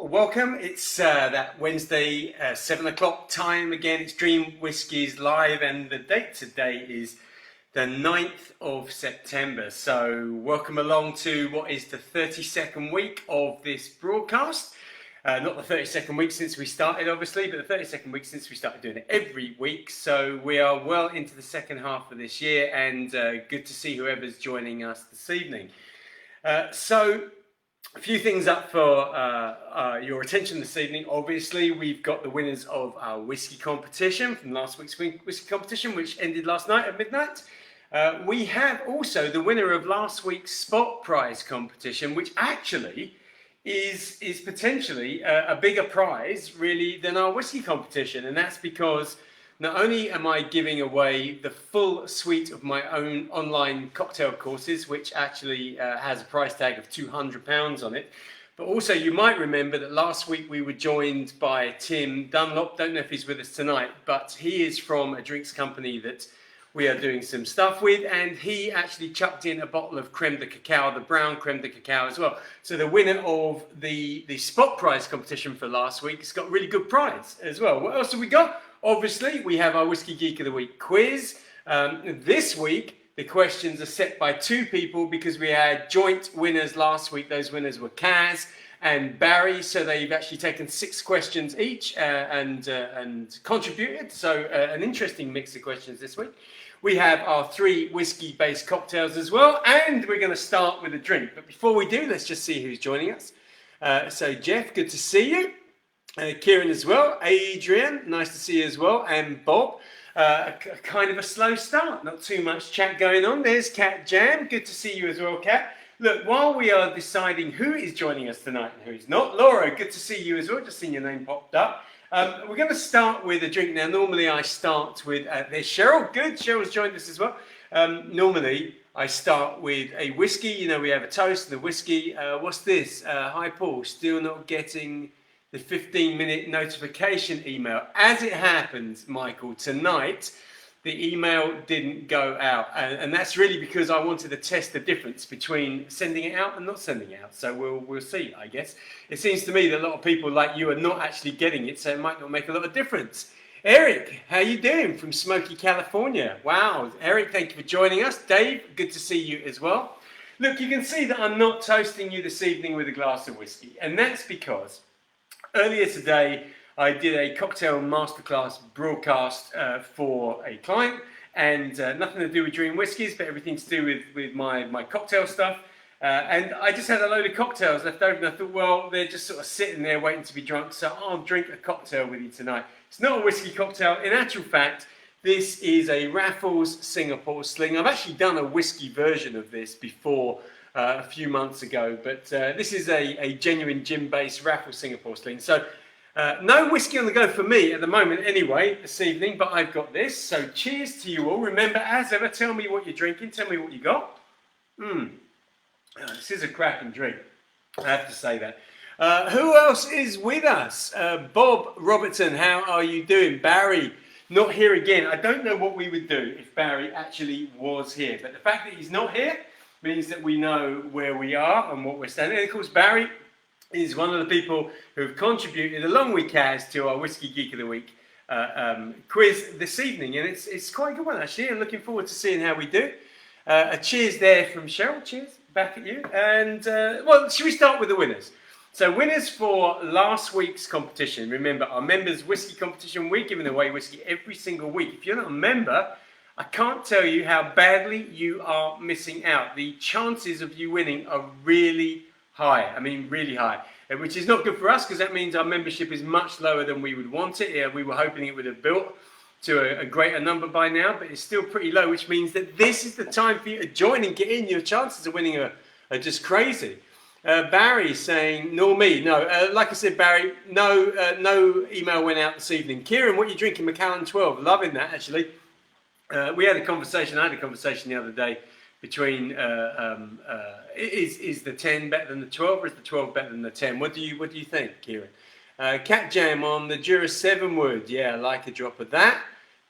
welcome. It's that Wednesday, 7 o'clock time again. It's Dream Whiskies live, and the date today is the 9th of September. So welcome along to what is the 32nd week of this broadcast. Not the 32nd week since we started, obviously, but the 32nd week since we started doing it every week. So we are well into the second half of this year, and good to see whoever's joining us this evening. So a few things up for your attention this evening. Obviously, we've got the winners of our whiskey competition from last week's whiskey competition, which ended last night at midnight. We have also the winner of last week's spot prize competition, which actually is potentially a bigger prize, really, than our whiskey competition. And that's because not only am I giving away the full suite of my own online cocktail courses, which actually has a price tag of £200 on it, but also you might remember that last week we were joined by Tim Dunlop. Don't know if he's with us tonight, but he is from a drinks company that we are doing some stuff with, and he actually chucked in a bottle of creme de cacao, the brown creme de cacao as well. So the winner of the spot prize competition for last week has got a really good prize as well. What else have we got? Obviously, we have our Whiskey Geek of the Week quiz. This week, the questions are set by two people because we had joint winners last week. Those winners were Kaz and Barry. So they've actually taken 6 questions each and contributed. So an interesting mix of questions this week. We have our 3 whiskey-based cocktails as well. And we're going to start with a drink. But before we do, let's just see who's joining us. So Jeff, good to see you. Kieran as well, Adrian, nice to see you as well, and Bob. Kind of a slow start, not too much chat going on. There's Cat Jam, good to see you as well, Cat. Look, while we are deciding who is joining us tonight and who's not, Laura, good to see you as well, just seen your name popped up. We're going to start with a drink now. Normally I start with, there's Cheryl, good, Cheryl's joined us as well. Normally I start with a whiskey, you know, we have a toast and a whiskey. What's this? Hi Paul, still not getting the 15-minute notification email. As it happens, Michael, tonight the email didn't go out, and that's really because I wanted to test the difference between sending it out and not sending it out. So we'll see, I guess. It seems to me that a lot of people like you are not actually getting it, so it might not make a lot of difference. Eric, how you doing from Smoky, California? Wow, Eric, thank you for joining us. Dave, good to see you as well. Look, you can see that I'm not toasting you this evening with a glass of whiskey, and that's because earlier today, I did a cocktail masterclass broadcast for a client, and nothing to do with Dream Whiskies, but everything to do with my cocktail stuff. And I just had a load of cocktails left over, and I thought, well, they're just sort of sitting there waiting to be drunk, so I'll drink a cocktail with you tonight. It's not a whiskey cocktail. In actual fact, this is a Raffles Singapore Sling. I've actually done a whiskey version of this before, a few months ago, but this is a genuine gin-based Raffles Singapore Sling. So no whiskey on the go for me at the moment anyway this evening, but I've got this. So cheers to you all. Remember, as ever, tell me what you're drinking. Tell me what you got. This is a cracking drink. I have to say that. Who else is with us? Bob Robertson, how are you doing? Barry, not here again. I don't know what we would do if Barry actually was here, but the fact that he's not here means that we know where we are and what we're standing. And of course, Barry is one of the people who have contributed, along with Kaz, to our Whiskey Geek of the Week quiz this evening. And it's quite a good one, actually. I'm looking forward to seeing how we do. A cheers there from Cheryl. Cheers, back at you. And, well, should we start with the winners? So winners for last week's competition. Remember, our members' whiskey competition, we're giving away whiskey every single week. If you're not a member, I can't tell you how badly you are missing out. The chances of you winning are really high. I mean, really high. Which is not good for us because that means our membership is much lower than we would want it. Yeah, we were hoping it would have built to a greater number by now, but it's still pretty low, which means that this is the time for you to join and get in. Your chances of winning are just crazy. Barry saying, nor me. No, like I said, Barry, no email went out this evening. Kieran, what are you drinking? Macallan 12. Loving that, actually. We had a conversation. I had a conversation the other day between is the 10 better than the 12, or is the 12 better than the 10? What do you think, Kieran? Cat Jam on the Jura 7 wood. Yeah, I like a drop of that.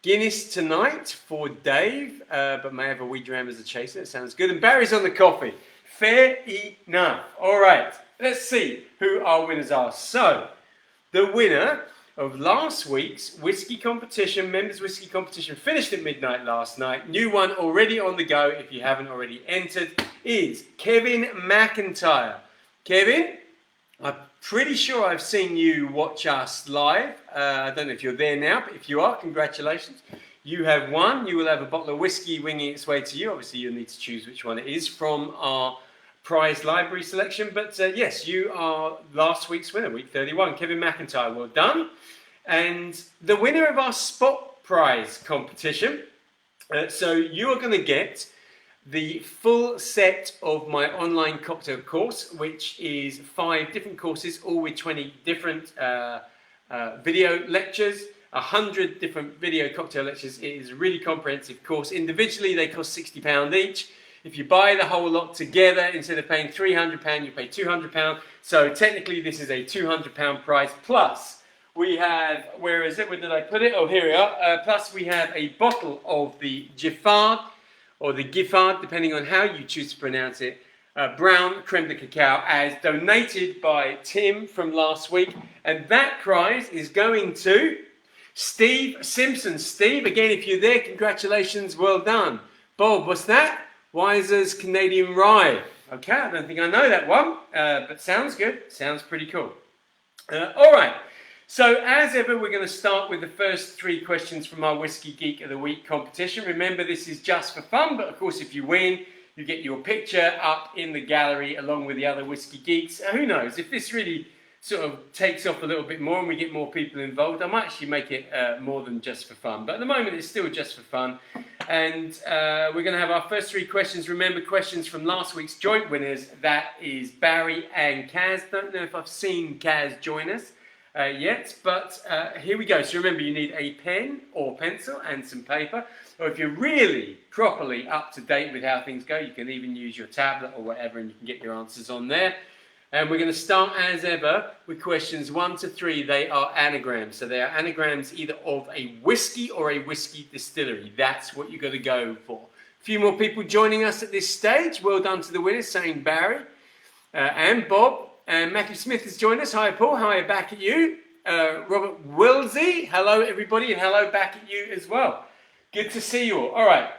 Guinness tonight for Dave, but may have a wee dram as a chaser. It sounds good. And Barry's on the coffee. Fair enough. All right. let's see who our winners are. So, the winner of last week's whiskey competition, members whiskey competition, finished at midnight last night. New one already on the go if you haven't already entered, is Kevin McIntyre. Kevin, I'm pretty sure I've seen you watch us live. I don't know if you're there now, but if you are, congratulations. You have won. You will have a bottle of whiskey winging its way to you. Obviously, you'll need to choose which one it is from our prize library selection. But yes, you are last week's winner, week 31. Kevin McIntyre, well done. And the winner of our spot prize competition. So you are going to get the full set of my online cocktail course, which is 5 different courses, all with 20 different video lectures, 100 different video cocktail lectures. It is a really comprehensive course. Individually, they cost £60 each. If you buy the whole lot together, instead of paying £300, you pay £200. So technically, this is a £200 prize. Plus, we have, where is it? Where did I put it? Oh, here we are. Plus, we have a bottle of the Giffard, or the Giffard, depending on how you choose to pronounce it, brown creme de cacao, as donated by Tim from last week. And that prize is going to Steve Simpson. Steve, again, if you're there, congratulations, well done. Bob, what's that? Wiser's Canadian Rye. Okay, I don't think I know that one, but sounds good. Sounds pretty cool. All right. So, as ever, we're going to start with the first 3 questions from our Whiskey Geek of the Week competition. Remember, this is just for fun, but of course, if you win, you get your picture up in the gallery along with the other Whiskey Geeks. Who knows, if this really sort of takes off a little bit more and we get more people involved, I might actually make it more than just for fun. But at the moment, it's still just for fun. And we're going to have our first 3 questions. Remember, questions from last week's joint winners. That is Barry and Kaz. Don't know if I've seen Kaz join us yet, but here we go. So remember, you need a pen or pencil and some paper. Or if you're really properly up to date with how things go, you can even use your tablet or whatever, and you can get your answers on there. And we're going to start, as ever, with questions 1 to 3. They are anagrams. So they are anagrams either of a whiskey or a whiskey distillery. That's what you've got to go for. A few more people joining us at this stage. Well done to the winners, saying Barry and Bob. And Matthew Smith has joined us. Hi, Paul. Hi, back at you. Robert Wilsey. Hello, everybody, and hello back at you as well. Good to see you all. All right.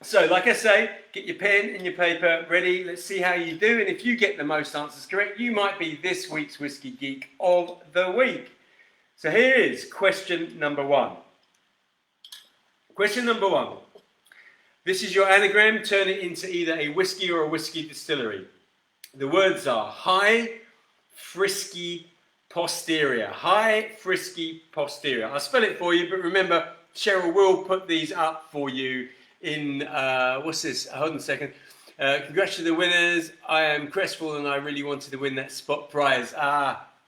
So, like I say, get your pen and your paper ready. Let's see how you do. And if you get the most answers correct, you might be this week's Whiskey Geek of the Week. So here is question number 1. Question number 1. This is your anagram. Turn it into either a whiskey or a whiskey distillery. The words are high, frisky, posterior. High, frisky, posterior. I'll spell it for you, but remember, Cheryl will put these up for you in, what's this? Hold on a second. Congrats to the winners. I am crestfallen. I really wanted to win that spot prize.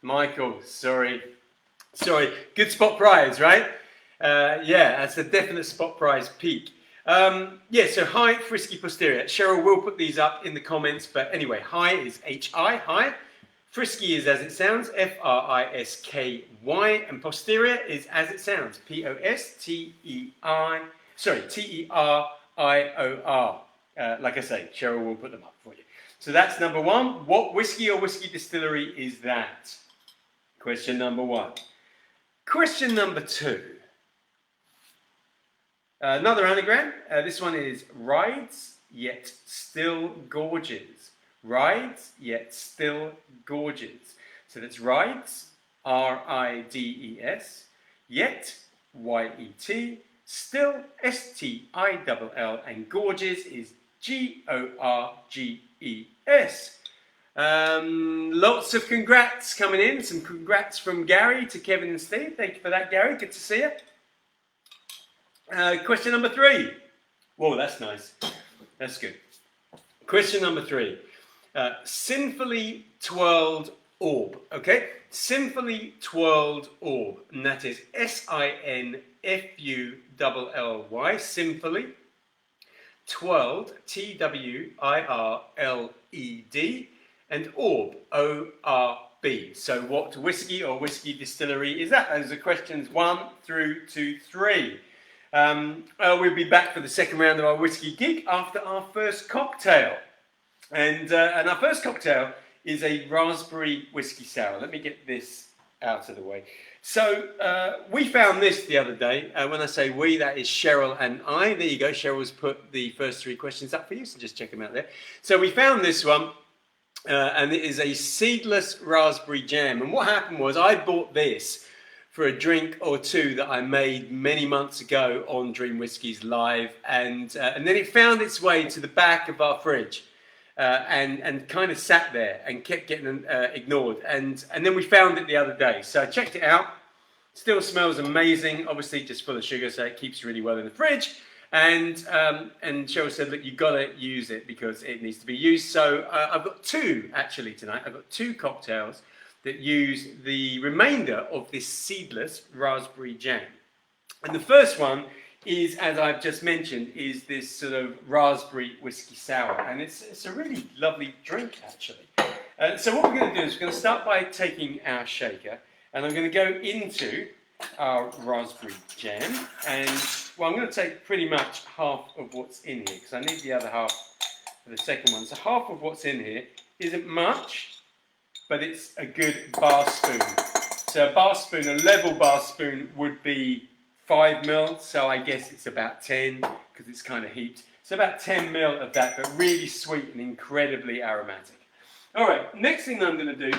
Michael, sorry. Good spot prize, right? Yeah, that's a definite spot prize peak. Yeah, so high, frisky, posterior. Cheryl will put these up in the comments, but anyway, high is H-I, high. Frisky is as it sounds, F-R-I-S-K-Y, and posterior is as it sounds, P-O-S-T-E-I, T-E-R-I-O-R. Like I say, Cheryl will put them up for you. So that's number 1. What whiskey or whiskey distillery is that? Question number 1. Question number 2. Another anagram. This one is rides, yet still gorges. Rides, yet still gorges. So that's rides, R-I-D-E-S, yet, Y-E-T, still, S-T-I-L-L, and gorges is G-O-R-G-E-S. Lots of congrats coming in. Some congrats from Gary to Kevin and Steve. Thank you for that, Gary. Good to see you. Question number 3. Whoa, that's nice. That's good. Question number 3. Sinfully twirled orb. Okay? Sinfully twirled orb. And that is S-I-N-F-U-L-L-Y. Sinfully twirled. T-W-I-R-L-E-D. And orb. O-R-B. So what whiskey or whiskey distillery is that? Those are questions 1 through to 3. We'll be back for the second round of our Whiskey Geek after our first cocktail. And our first cocktail is a raspberry whiskey sour. Let me get this out of the way. So we found this the other day. When I say we, that is Cheryl and I. There you go. Cheryl's put the first 3 questions up for you, so just check them out there. So we found this one, and it is a seedless raspberry jam. And what happened was I bought this for a drink or two that I made many months ago on Dream Whiskies Live, and then it found its way to the back of our fridge. And kind of sat there and kept getting ignored, and then we found it the other day. So I checked it out. Still smells amazing. Obviously, just full of sugar, so it keeps really well in the fridge. And Cheryl said, "Look, you've got to use it because it needs to be used." So I've got 2 actually tonight. I've got 2 cocktails that use the remainder of this seedless raspberry jam. And the first one is, as I've just mentioned, is this sort of raspberry whiskey sour, and it's a really lovely drink actually. So what we're going to do is we're going to start by taking our shaker, and I'm going to go into our raspberry jam, and well, I'm going to take pretty much half of what's in here because I need the other half for the second one. So half of what's in here isn't much, but it's a good bar spoon. So a bar spoon, a level bar spoon would be 5 ml, so I guess it's about 10 because it's kind of heaped. So about 10 ml of that, but really sweet and incredibly aromatic. All right, next thing I'm going to do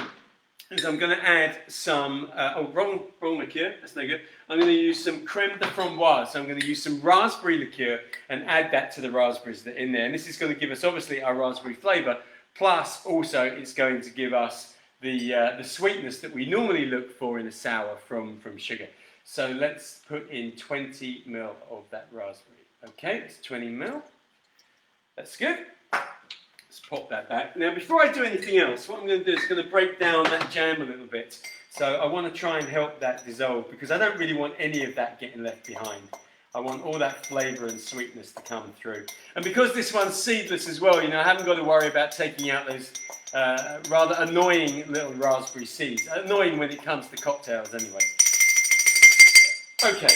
is I'm going to add some, wrong liqueur, that's no good. I'm going to use some creme de framboise. So I'm going to use some raspberry liqueur and add that to the raspberries that are in there. And this is going to give us obviously our raspberry flavour, plus also it's going to give us the sweetness that we normally look for in a sour from sugar. So let's put in 20 ml of that raspberry. Okay, it's 20 ml. That's good. Let's pop that back. Now, before I do anything else, what I'm going to do is going to break down that jam a little bit. So I want to try and help that dissolve because I don't really want any of that getting left behind. I want all that flavour and sweetness to come through. And because this one's seedless as well, you know, I haven't got to worry about taking out those rather annoying little raspberry seeds. Annoying when it comes to cocktails anyway. Okay,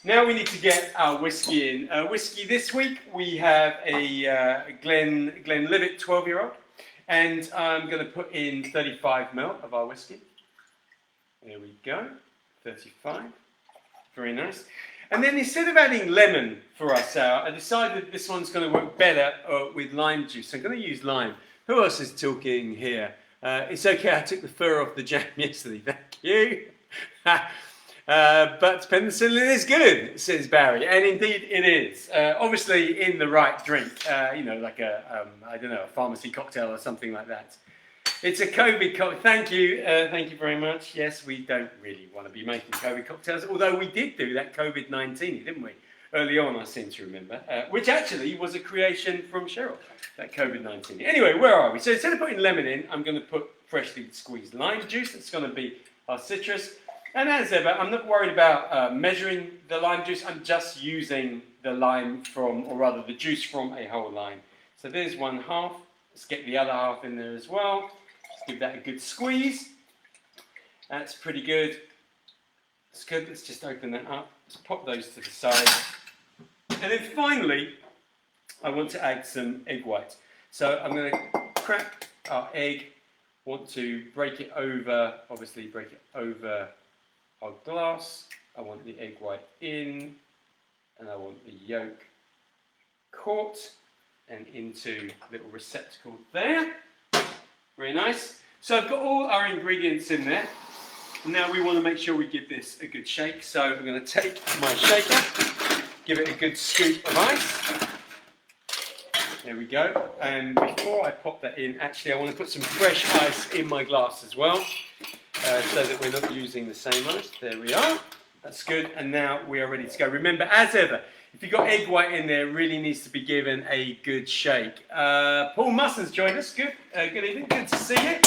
now we need to get our whiskey in. Whiskey this week, we have a Glenlivet 12-year-old, and I'm going to put in 35 ml of our whiskey. There we go, 35, very nice. And then instead of adding lemon for our sour, I decided this one's going to work better with lime juice. So I'm going to use lime. Who else is talking here? It's okay, I took the fur off the jam yesterday, thank you. But penicillin is good, says Barry, and indeed it is. Obviously in the right drink, you know, like a pharmacy cocktail or something like that. It's a COVID cocktail. Thank you very much. Yes, we don't really want to be making COVID cocktails, although we did do that COVID-19, didn't we? Early on, I seem to remember, which actually was a creation from Cheryl, that COVID-19. Anyway, where are we? So instead of putting lemon in, I'm going to put freshly squeezed lime juice. That's going to be our citrus. And as ever, I'm not worried about measuring the lime juice. I'm just using the lime from, or rather the juice from a whole lime. So there's one half. Let's get the other half in there as well. Let's give that a good squeeze. That's pretty good. That's good. Let's just open that up. Let's pop those to the side. And then finally, I want to add some egg white. So I'm going to crack our egg. Want to break it over, obviously break it over our glass. I want the egg white in, and I want the yolk caught and into a little receptacle there. Very nice. So I've got all our ingredients in there. Now we want to make sure we give this a good shake. So I'm going to take my shaker, give it a good scoop of ice. There we go. And before I pop that in, actually I want to put some fresh ice in my glass as well, so that we're not using the same ice. There we are. That's good. And now we are ready to go. Remember, as ever, if you've got egg white in there, it really needs to be given a good shake. Paul Musson's joined us. Good. Good evening. Good to see you.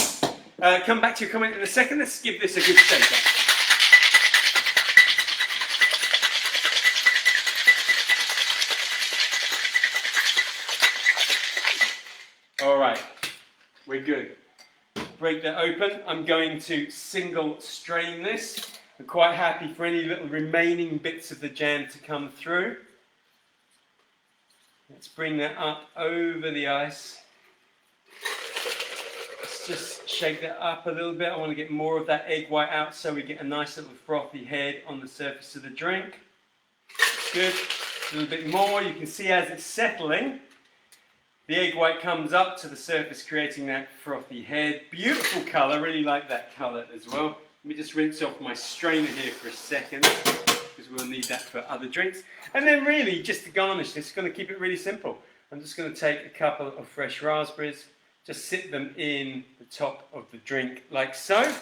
Come back to your comment in a second. Let's give this a good shake. All right, we're good. Break that open. I'm going to single strain this. I'm quite happy for any little remaining bits of the jam to come through. Let's bring that up over the ice. Let's just shake that up a little bit. I want to get more of that egg white out so we get a nice little frothy head on the surface of the drink. Good. A little bit more. You can see as it's settling, the egg white comes up to the surface, creating that frothy head. Beautiful colour. Really like that colour as well. Let me just rinse off my strainer here for a second, because we'll need that for other drinks. And then really, just to garnish this, going to keep it really simple. I'm just going to take a couple of fresh raspberries, just sit them in the top of the drink like so.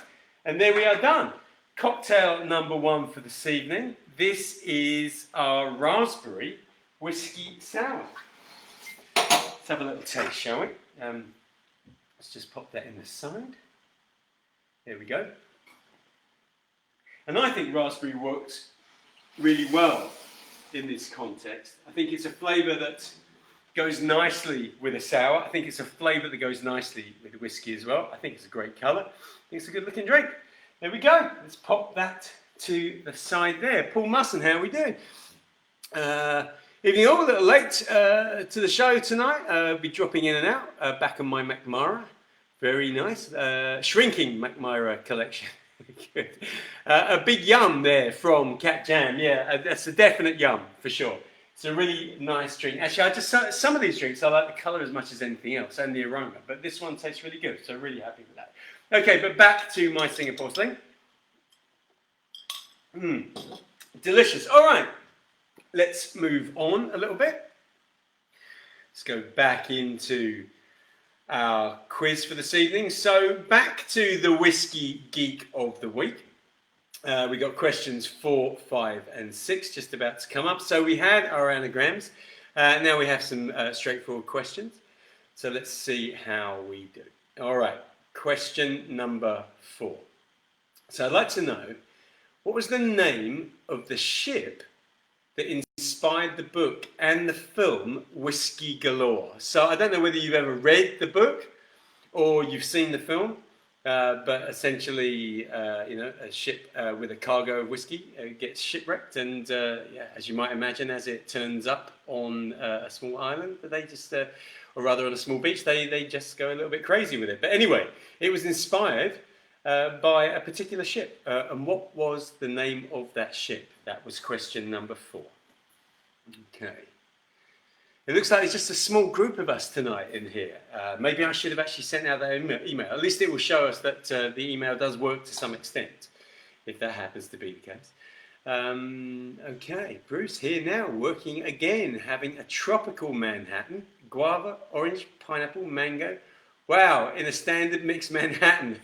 And there we are done. Cocktail number 1 for this evening. This is our raspberry whiskey sour. Let's have a little taste, shall we? Let's just pop that in the side. There we go. And I think raspberry works really well in this context. I think it's a flavour that goes nicely with a sour. I think it's a flavour that goes nicely with the whiskey as well. I think it's a great colour. I think it's a good looking drink. There we go. Let's pop that to the side there. Paul Musson, how are we doing? Evening all, a little late to the show tonight. I'll be dropping in and out, back on my McMara. Very nice. Shrinking McMara collection. Good. A big yum there from Cat Jam. Yeah, that's a definite yum for sure. It's a really nice drink. Actually, some of these drinks, I like the colour as much as anything else and the aroma, but this one tastes really good, so really happy with that. Okay, but back to my Singapore Sling. Delicious. All right, let's move on a little bit. Let's go back into our quiz for this evening. So back to the Whiskey Geek of the Week. We got questions 4, 5 and 6 just about to come up. So we had our anagrams. Now we have some straightforward questions. So let's see how we do. All right, question number 4. So I'd like to know, what was the name of the ship that inspired the book and the film Whiskey Galore? So I don't know whether you've ever read the book or you've seen the film, but essentially, a ship with a cargo of whiskey gets shipwrecked, and as you might imagine, as it turns up on a small island, they just, or rather on a small beach, they just go a little bit crazy with it. But anyway, it was inspired by a particular ship. And what was the name of that ship? That was question number 4. Okay. It looks like it's just a small group of us tonight in here. Maybe I should have actually sent out that email. At least it will show us that the email does work to some extent, if that happens to be the case. Okay, Bruce here now, working again, having a tropical Manhattan, guava, orange, pineapple, mango. Wow, in a standard mixed Manhattan.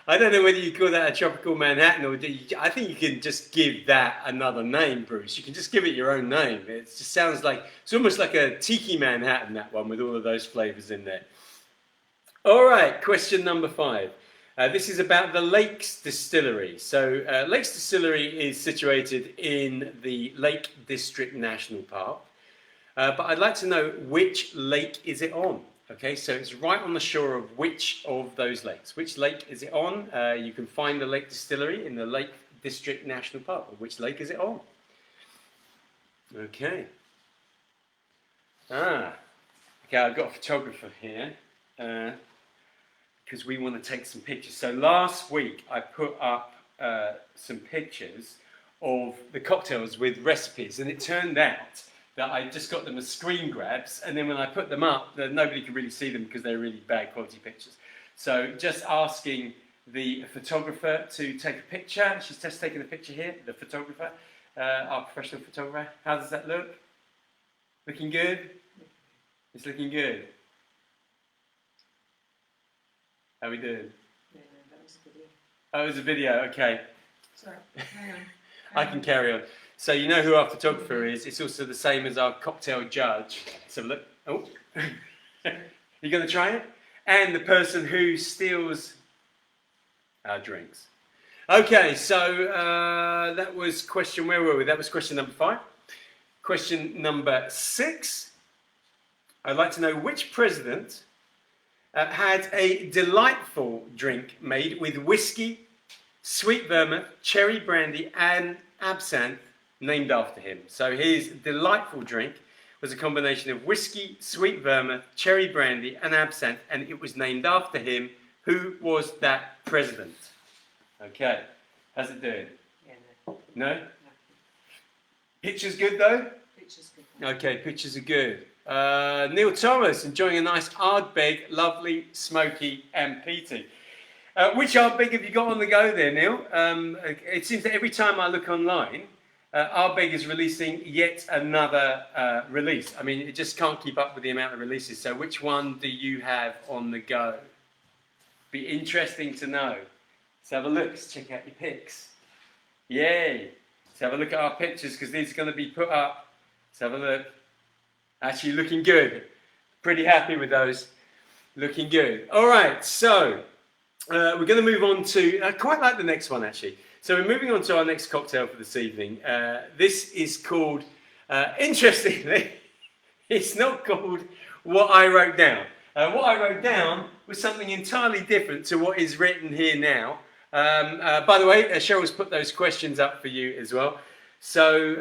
I don't know whether you call that a tropical Manhattan or I think you can just give that another name, Bruce. You can just give it your own name. It just sounds like, it's almost like a tiki Manhattan, that one, with all of those flavours in there. All right, question number 5. This is about the Lakes Distillery. So Lakes Distillery is situated in the Lake District National Park. But I'd like to know, which lake is it on? Okay, so it's right on the shore of which of those lakes? Which lake is it on? You can find the Lake Distillery in the Lake District National Park. Which lake is it on? Okay. Okay, I've got a photographer here because we want to take some pictures. So last week I put up some pictures of the cocktails with recipes, and it turned out that I just got them as screen grabs, and then when I put them up, nobody could really see them because they're really bad quality pictures. So just asking the photographer to take a picture. She's just taking a picture here, the photographer, our professional photographer. How does that look? Looking good? It's looking good. How are we doing? Yeah, that was a video. Oh, it was a video, okay. Sorry, hang on. I can carry on. So you know who our photographer is. It's also the same as our cocktail judge. So look. Oh, you going to try it? And the person who steals our drinks. Okay, so that was question, where were we? That was question number 5. Question number 6. I'd like to know, which president had a delightful drink made with whiskey, sweet vermouth, cherry brandy and absinthe named after him. So his delightful drink was a combination of whiskey, sweet vermouth, cherry brandy, and absinthe, and it was named after him. Who was that president? Okay, how's it doing? Yeah, no. No? No. Picture's good though? Picture's good. Okay, pictures are good. Neil Thomas enjoying a nice Ardbeg, lovely, smoky, and peaty. Which Ardbeg have you got on the go there, Neil? It seems that every time I look online, Ardbeg is releasing yet another release. I mean, it just can't keep up with the amount of releases. So which one do you have on the go? Be interesting to know. Let's have a look. Let's check out your pics. Yay! Let's have a look at our pictures because these are going to be put up. Let's have a look. Actually looking good. Pretty happy with those. Looking good. All right, so we're going to move on to, I quite like the next one actually. So we're moving on to our next cocktail for this evening. This is called, interestingly, it's not called What I Wrote Down. What I wrote down was something entirely different to what is written here now. By the way, Cheryl's put those questions up for you as well. So,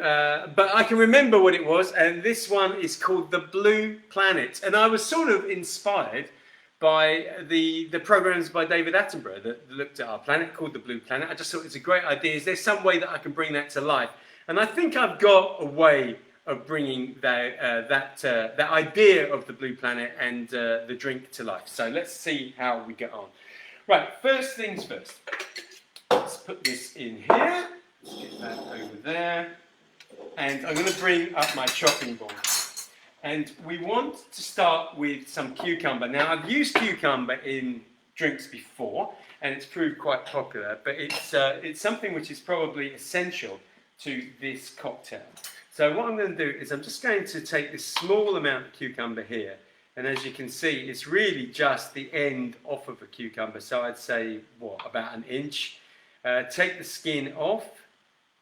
but I can remember what it was, and this one is called The Blue Planet. And I was sort of inspired by the programs by David Attenborough that looked at our planet, called The Blue Planet. I just thought it's a great idea. Is there some way that I can bring that to life? And I think I've got a way of bringing that idea of the Blue Planet and the drink to life. So let's see how we get on. Right, first things first. Let's put this in here. Let's get that over there. And I'm going to bring up my chopping board. And we want to start with some cucumber. Now, I've used cucumber in drinks before, and it's proved quite popular, but it's something which is probably essential to this cocktail. So what I'm going to do is I'm just going to take this small amount of cucumber here, and as you can see, it's really just the end off of a cucumber, so I'd say, what, about an inch. Take the skin off.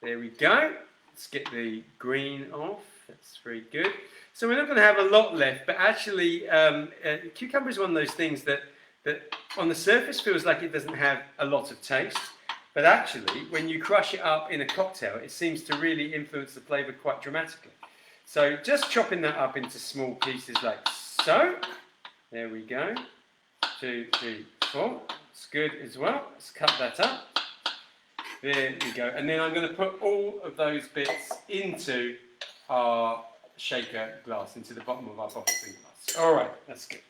There we go. Let's get the green off. That's very good. So we're not going to have a lot left, but actually cucumber is one of those things that on the surface feels like it doesn't have a lot of taste. But actually, when you crush it up in a cocktail, it seems to really influence the flavour quite dramatically. So just chopping that up into small pieces like so. There we go. 2, 3, 4. It's good as well. Let's cut that up. There we go. And then I'm going to put all of those bits into our shaker glass, into the bottom of our bottling glass. All right, that's good.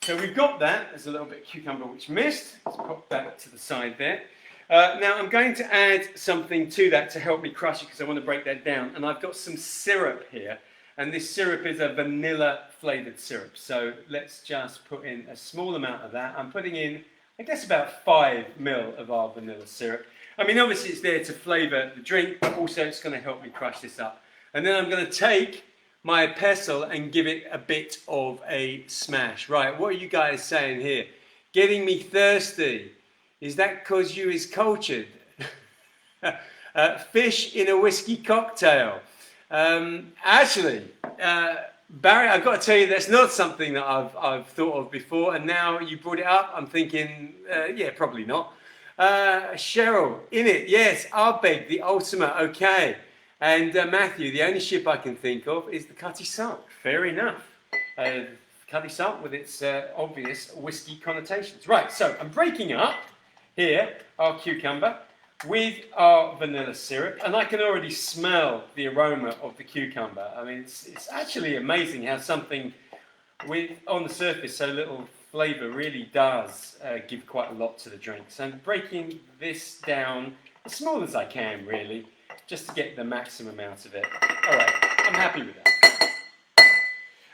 So we've got that. There's a little bit of cucumber which missed. Let's pop that to the side there. Now I'm going to add something to that to help me crush it because I want to break that down. And I've got some syrup here. And this syrup is a vanilla flavoured syrup. So let's just put in a small amount of that. I'm putting in, I guess, about 5 ml of our vanilla syrup. I mean, obviously it's there to flavour the drink, but also it's going to help me crush this up. And then I'm going to take my pestle and give it a bit of a smash. Right, what are you guys saying here? Getting me thirsty. Is that because you is cultured? Fish in a whiskey cocktail. Actually, Barry, I've got to tell you, that's not something that I've thought of before, and now you brought it up, I'm thinking, yeah, probably not. Cheryl, in it, yes, Ardbeg, the ultimate, okay. And Matthew, the only ship I can think of is the Cutty Salt. Fair enough. Cutty Salt with its obvious whiskey connotations. Right, so I'm breaking up here our cucumber with our vanilla syrup, and I can already smell the aroma of the cucumber. I mean, it's actually amazing how something with, on the surface, so little flavour really does give quite a lot to the drink. So I'm breaking this down as small as I can, really, just to get the maximum out of it. All right, I'm happy with that.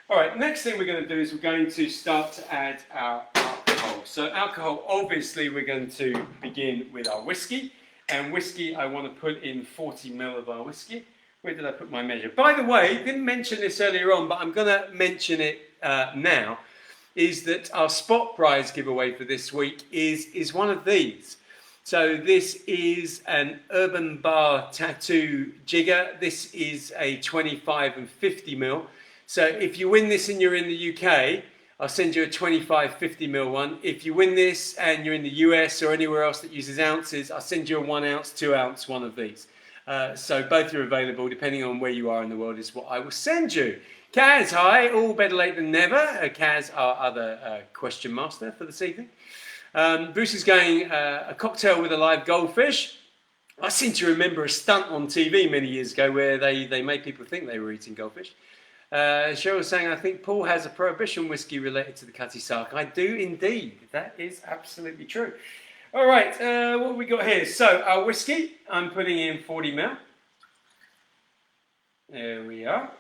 All right, next thing we're going to do is we're going to start to add our alcohol. So alcohol, obviously, we're going to begin with our whiskey. And whiskey, I want to put in 40 ml of our whiskey. Where did I put my measure? By the way, didn't mention this earlier on, but I'm going to mention it now, is that our spot prize giveaway for this week is one of these. So this is an Urban Bar Tattoo Jigger. This is a 25 and 50 ml. So if you win this and you're in the UK, I'll send you a 25, 50 ml one. If you win this and you're in the US or anywhere else that uses ounces, I'll send you a 1 ounce, 2 ounce one of these. So both are available depending on where you are in the world is what I will send you. Kaz, hi, all better late than never. Kaz, our other question master for this evening. Bruce is going a cocktail with a live goldfish. I seem to remember a stunt on TV many years ago where they made people think they were eating goldfish. Cheryl's saying, I think Paul has a prohibition whiskey related to the Cutty Sark. I do indeed. That is absolutely true. All right, what have we got here? So our whiskey, I'm putting in 40 ml. There we are.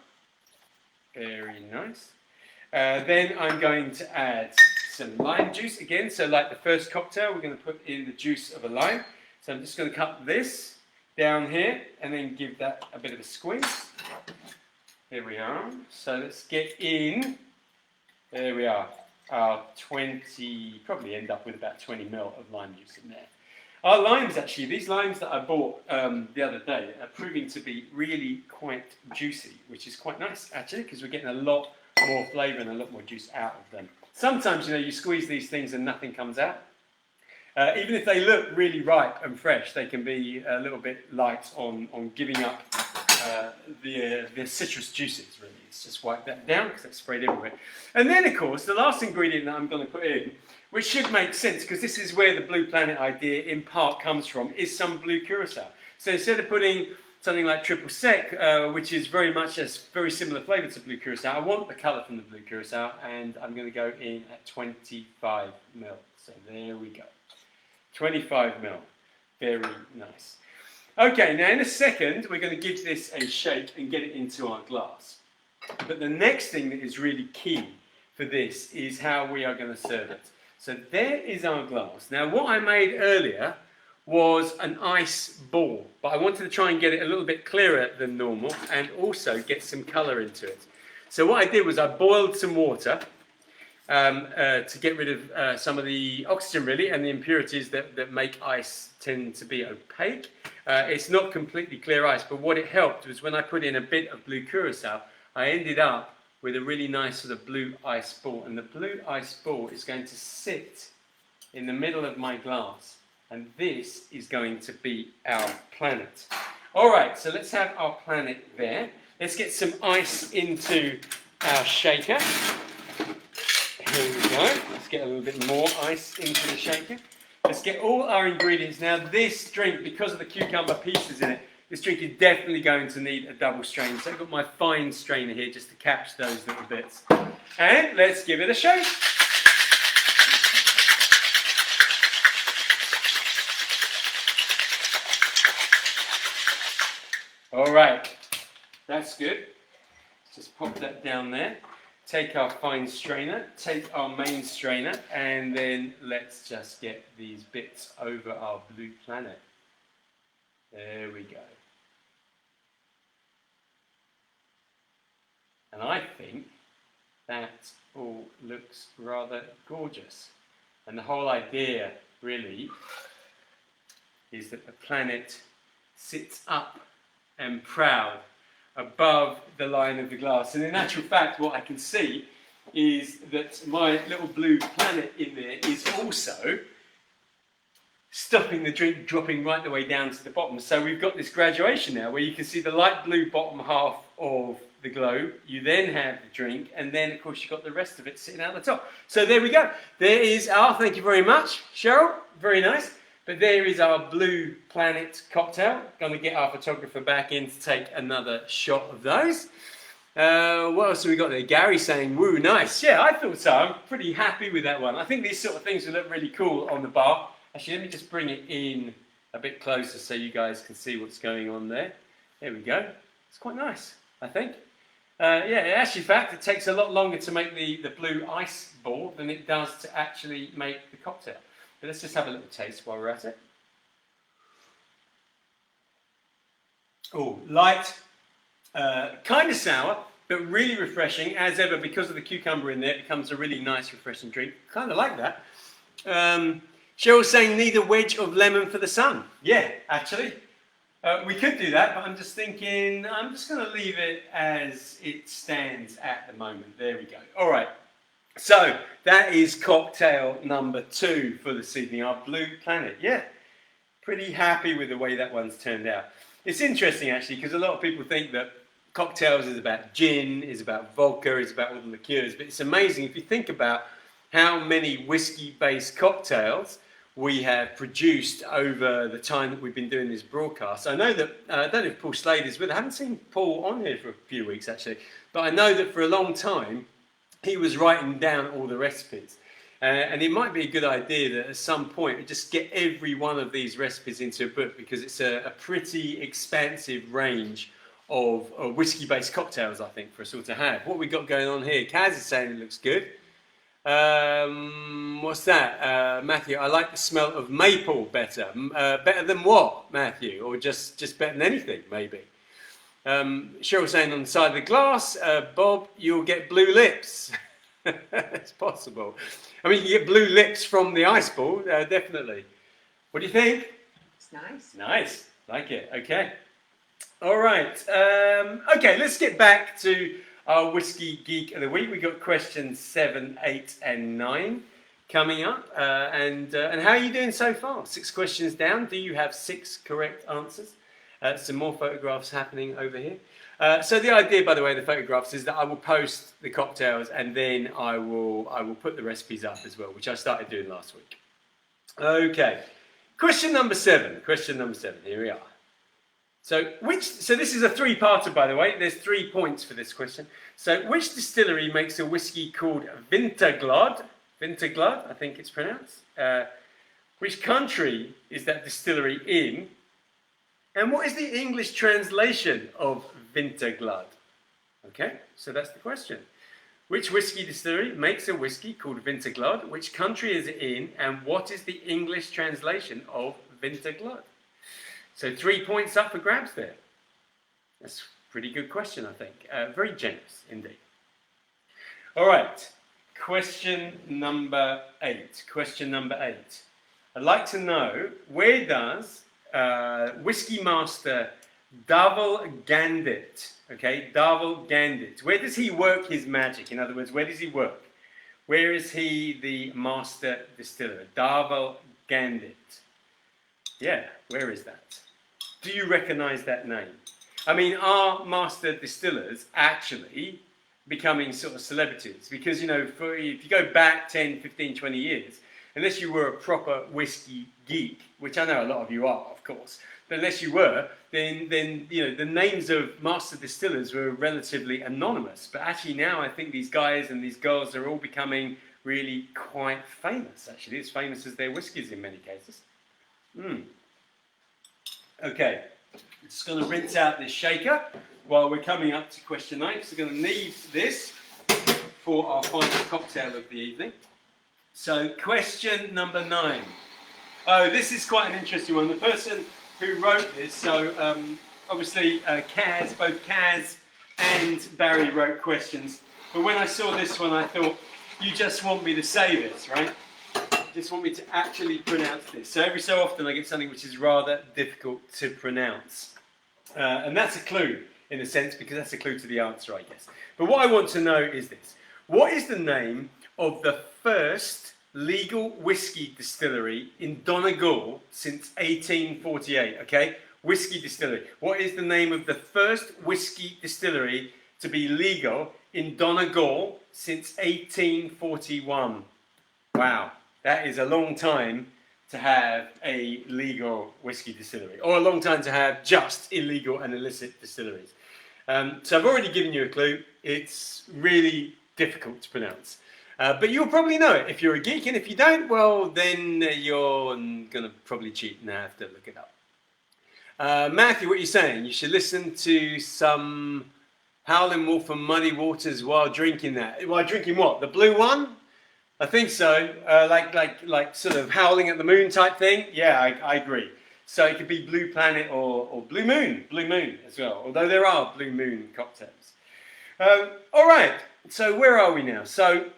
Very nice. Then I'm going to add some lime juice again. So like the first cocktail, we're going to put in the juice of a lime. So I'm just going to cut this down here and then give that a bit of a squeeze. Here we are. So let's get in. There we are. Our 20, probably end up with about 20 ml of lime juice in there. Our limes actually, these limes that I bought the other day are proving to be really quite juicy, which is quite nice actually, because we're getting a lot more flavour and a lot more juice out of them. Sometimes, you know, you squeeze these things and nothing comes out. Even if they look really ripe and fresh, they can be a little bit light on giving up the citrus juices, really. It's just wipe that down because that's sprayed everywhere. And then, of course, the last ingredient that I'm going to put in, which should make sense because this is where the Blue Planet idea in part comes from, is some blue curacao. So instead of putting something like triple sec, which is very much a very similar flavour to blue curacao, I want the colour from the blue curacao, and I'm going to go in at 25 ml. So there we go. 25 ml. Very nice. Okay, now in a second, we're going to give this a shake and get it into our glass. But the next thing that is really key for this is how we are going to serve it. So there is our glass. Now what I made earlier was an ice ball, but I wanted to try and get it a little bit clearer than normal and also get some colour into it. So what I did was I boiled some water to get rid of some of the oxygen really and the impurities that make ice tend to be opaque. It's not completely clear ice, but what it helped was when I put in a bit of blue curacao, I ended up with a really nice sort of blue ice ball, and the blue ice ball is going to sit in the middle of my glass, and this is going to be our planet. All right, so let's have our planet there. Let's get some ice into our shaker. Here we go. Let's get a little bit more ice into the shaker. Let's get all our ingredients. Now this drink, because of the cucumber pieces in it, this drink is definitely going to need a double strain. So I've got my fine strainer here just to catch those little bits. And let's give it a shake. All right, that's good. Just pop that down there. Take our fine strainer, take our main strainer, and then let's just get these bits over our Blue Planet. There we go. And I think that all looks rather gorgeous. And the whole idea, really, is that the planet sits up and proud above the line of the glass. And in actual fact, what I can see is that my little blue planet in there is also stopping the drink dropping right the way down to the bottom. So we've got this graduation now where you can see the light blue bottom half of the globe. You then have the drink, and then of course you've got the rest of it sitting out the top. So there we go. There is our, thank you very much, Cheryl, very nice. But there is our Blue Planet cocktail. Going to get our photographer back in to take another shot of those. What else have we got there? Gary saying, woo, nice. Yeah, I thought so. I'm pretty happy with that one. I think these sort of things will look really cool on the bar. Actually, let me just bring it in a bit closer so you guys can see what's going on there. There we go. It's quite nice, I think. Yeah, actually, in fact, it takes a lot longer to make the blue ice ball than it does to actually make the cocktail. But let's just have a little taste while we're at it. Oh, light, kind of sour, but really refreshing. As ever, because of the cucumber in there, it becomes a really nice, refreshing drink. Kind of like that. Cheryl's saying, need a wedge of lemon for the sun. Yeah, actually. We could do that, but I'm just thinking, I'm just going to leave it as it stands at the moment. There we go. All right. So that is cocktail number 2 for this evening, our Blue Planet. Yeah, pretty happy with the way that one's turned out. It's interesting actually because a lot of people think that cocktails is about gin, is about vodka, is about all the liqueurs, but it's amazing if you think about how many whiskey-based cocktails we have produced over the time that we've been doing this broadcast. I know that, I don't know if Paul Slade is with, I haven't seen Paul on here for a few weeks actually, but I know that for a long time he was writing down all the recipes. And it might be a good idea that at some point we just get every one of these recipes into a book because it's a pretty expansive range of whiskey-based cocktails, I think, for us all to have. What we got going on here? Kaz is saying it looks good. What's that? Matthew, I like the smell of maple better. Better than what, Matthew? Or just better than anything, maybe? Cheryl saying on the side of the glass, Bob, you'll get blue lips. It's possible. I mean, you get blue lips from the ice ball, definitely. What do you think? It's nice. Nice. Like it. Okay. All right. Okay, let's get back to our Whiskey Geek of the Week. We've got questions 7, 8, and 9 coming up. And how are you doing so far? 6 questions down. Do you have 6 correct answers? Some more photographs happening over here. So the idea, by the way, of the photographs is that I will post the cocktails and then I will put the recipes up as well, which I started doing last week. Okay, question number 7. Question number 7. Here we are. So this is a 3-parter, by the way. There's 3 points for this question. So which distillery makes a whiskey called Vinterglad? Vinterglad, I think it's pronounced. Which country is that distillery in? And what is the English translation of Vinterglad? Okay, so that's the question. Which whiskey distillery makes a whiskey called Vinterglad? Which country is it in? And what is the English translation of Vinterglad? So 3 points up for grabs there. That's a pretty good question, I think. Very generous indeed. All right, question number 8. Question number 8. I'd like to know, where does Whiskey Master Davil Gandit, okay, Davil Gandit, where does he work his magic? In other words, where does he work? Where is he the master distiller? Davil Gandit. Yeah, where is that? Do you recognize that name? I mean, are master distillers actually becoming sort of celebrities? Because, you know, if you go back 10, 15, 20 years, unless you were a proper whiskey geek, which I know a lot of you are, of course, but unless you were, then you know, the names of master distillers were relatively anonymous. But actually now I think these guys and these girls are all becoming really quite famous, actually, as famous as their whiskies in many cases. Okay, I'm just going to rinse out this shaker while we're coming up to question 9. So we're going to need this for our final cocktail of the evening. So question number 9. Oh, this is quite an interesting one. The person who wrote this, so obviously both Kaz and Barry wrote questions. But when I saw this one, I thought, you just want me to say this, right? You just want me to actually pronounce this. So every so often I get something which is rather difficult to pronounce. And that's a clue, in a sense, because that's a clue to the answer, I guess. But what I want to know is this. What is the name of the first legal whiskey distillery in Donegal since 1848, okay? Whiskey distillery. What is the name of the first whiskey distillery to be legal in Donegal since 1841? Wow, that is a long time to have a legal whiskey distillery, or a long time to have just illegal and illicit distilleries. So I've already given you a clue. It's really difficult to pronounce. But you'll probably know it if you're a geek, and if you don't, well, then you're going to probably cheat and have to look it up. Matthew, what are you saying? You should listen to some Howlin' Wolf and Muddy Waters while drinking that. While drinking what? The blue one? I think so. Like sort of Howling at the Moon type thing. Yeah, I agree. So it could be Blue Planet or Blue Moon as well. Although there are Blue Moon cocktails. All right. So where are we now? So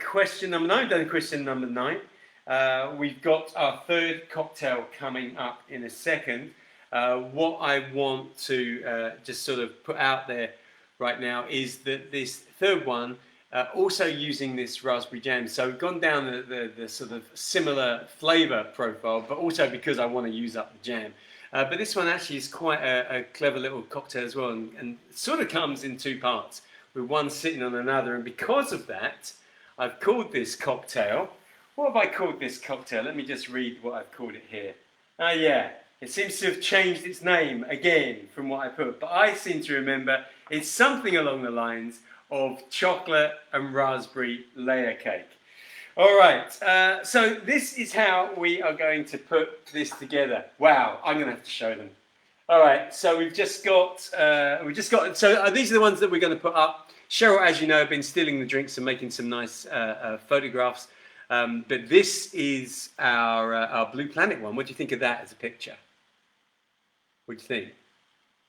question number 9. Done question number 9. We've got our third cocktail coming up in a second. What I want to just sort of put out there right now is that this third one, also using this raspberry jam. So we've gone down the sort of similar flavour profile, but also because I want to use up the jam. But this one actually is quite a clever little cocktail as well, and sort of comes in two parts, with one sitting on another. And because of that, I've called this cocktail. What have I called this cocktail? Let me just read what I've called it here. Oh yeah, it seems to have changed its name again from what I put, but I seem to remember it's something along the lines of chocolate and raspberry layer cake. All right, so this is how we are going to put this together. Wow, I'm going to have to show them. All right, so we've just got, so these are the ones that we're going to put up. Cheryl, as you know, have been stealing the drinks and making some nice photographs. But this is our Blue Planet one. What do you think of that as a picture? What do you think?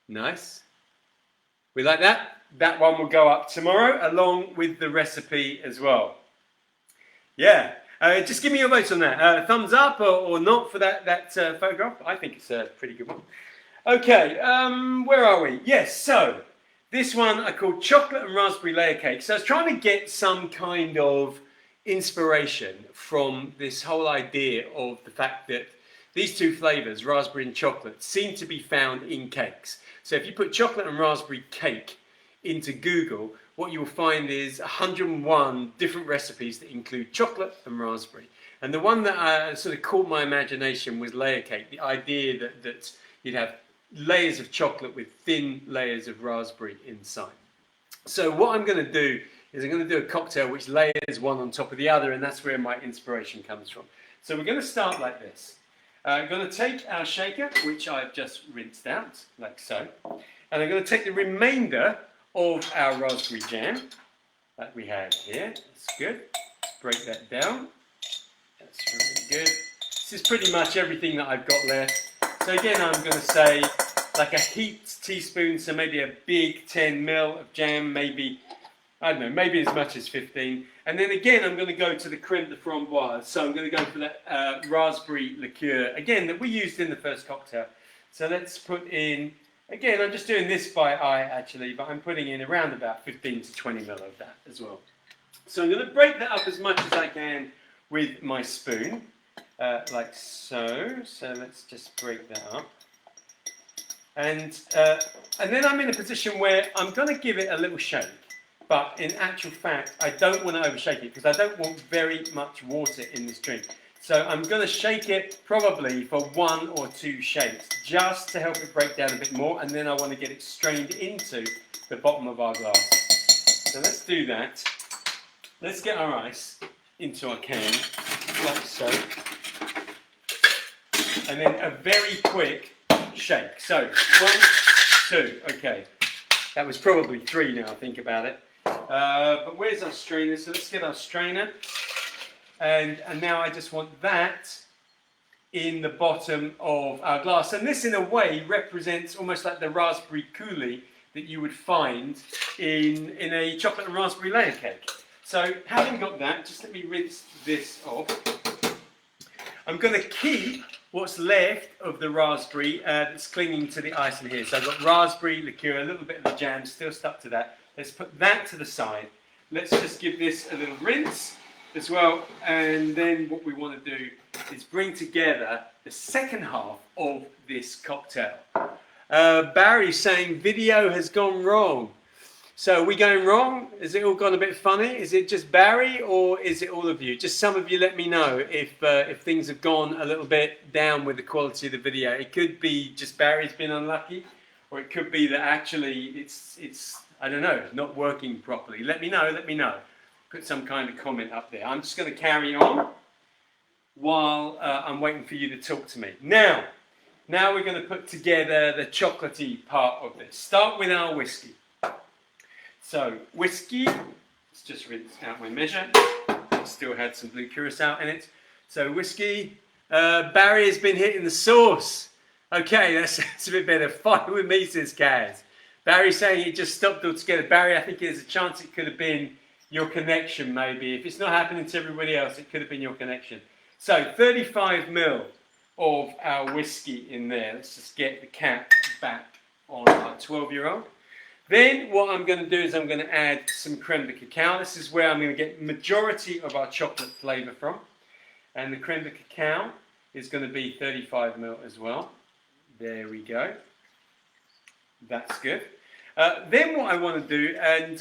Nice? We like that? That one will go up tomorrow along with the recipe as well. Yeah, just give me your votes on that. Thumbs up or not for that photograph. I think it's a pretty good one. Okay, where are we? Yes, so this one I called Chocolate and Raspberry Layer Cake. So I was trying to get some kind of inspiration from this whole idea of the fact that these two flavors, raspberry and chocolate, seem to be found in cakes. So if you put chocolate and raspberry cake into Google, what you'll find is 101 different recipes that include chocolate and raspberry. And the one that sort of caught my imagination was layer cake, the idea that you'd have layers of chocolate with thin layers of raspberry inside. So what I'm going to do is I'm going to do a cocktail which layers one on top of the other, and that's where my inspiration comes from. So we're going to start like this. I'm going to take our shaker, which I've just rinsed out, like so, and I'm going to take the remainder of our raspberry jam that we have here. That's good. Let's break that down. That's really good. This is pretty much everything that I've got left. So again, I'm going to say like a heaped teaspoon, so maybe a big 10 ml of jam, maybe, I don't know, maybe as much as 15. And then again, I'm going to go to the creme de framboise. So I'm going to go for that raspberry liqueur, again, that we used in the first cocktail. So let's put in, again, I'm just doing this by eye actually, but I'm putting in around about 15 to 20 ml of that as well. So I'm going to break that up as much as I can with my spoon, like so. So let's just break that up. And then I'm in a position where I'm going to give it a little shake. But in actual fact, I don't want to overshake it because I don't want very much water in this drink. So I'm going to shake it probably for 1 or 2 shakes just to help it break down a bit more, and then I want to get it strained into the bottom of our glass. So let's do that. Let's get our ice into our can, like so. And then a very quick shake. So 1, 2, okay. That was probably 3 now I think about it. But where's our strainer? So let's get our strainer. And now I just want that in the bottom of our glass. And this in a way represents almost like the raspberry coulis that you would find in a chocolate and raspberry layer cake. So having got that, just let me rinse this off. I'm going to keep what's left of the raspberry that's clinging to the ice in here. So I've got raspberry liqueur, a little bit of the jam still stuck to that. Let's put that to the side. Let's just give this a little rinse as well. And then what we want to do is bring together the second half of this cocktail. Barry's saying video has gone wrong. So are we going wrong? Has it all gone a bit funny? Is it just Barry or is it all of you? Just some of you let me know if things have gone a little bit down with the quality of the video. It could be just Barry's been unlucky, or it could be that actually it's I don't know, not working properly. Let me know, let me know. Put some kind of comment up there. I'm just going to carry on while I'm waiting for you to talk to me. Now we're going to put together the chocolatey part of this. Start with our whiskey. So, whiskey, let's just rinse out my measure. Still had some blue curacao in it. So, whiskey, Barry has been hitting the sauce. Okay, that's a bit better. Fight with me, says Kaz. Barry's saying it just stopped altogether. Barry, I think there's a chance it could have been your connection, maybe. If it's not happening to everybody else, it could have been your connection. So, 35 ml of our whiskey in there. Let's just get the cap back on our 12-year-old. Then what I'm going to do is I'm going to add some creme de cacao. This is where I'm going to get the majority of our chocolate flavour from. And the creme de cacao is going to be 35 ml as well. There we go. That's good. Then what I want to do, and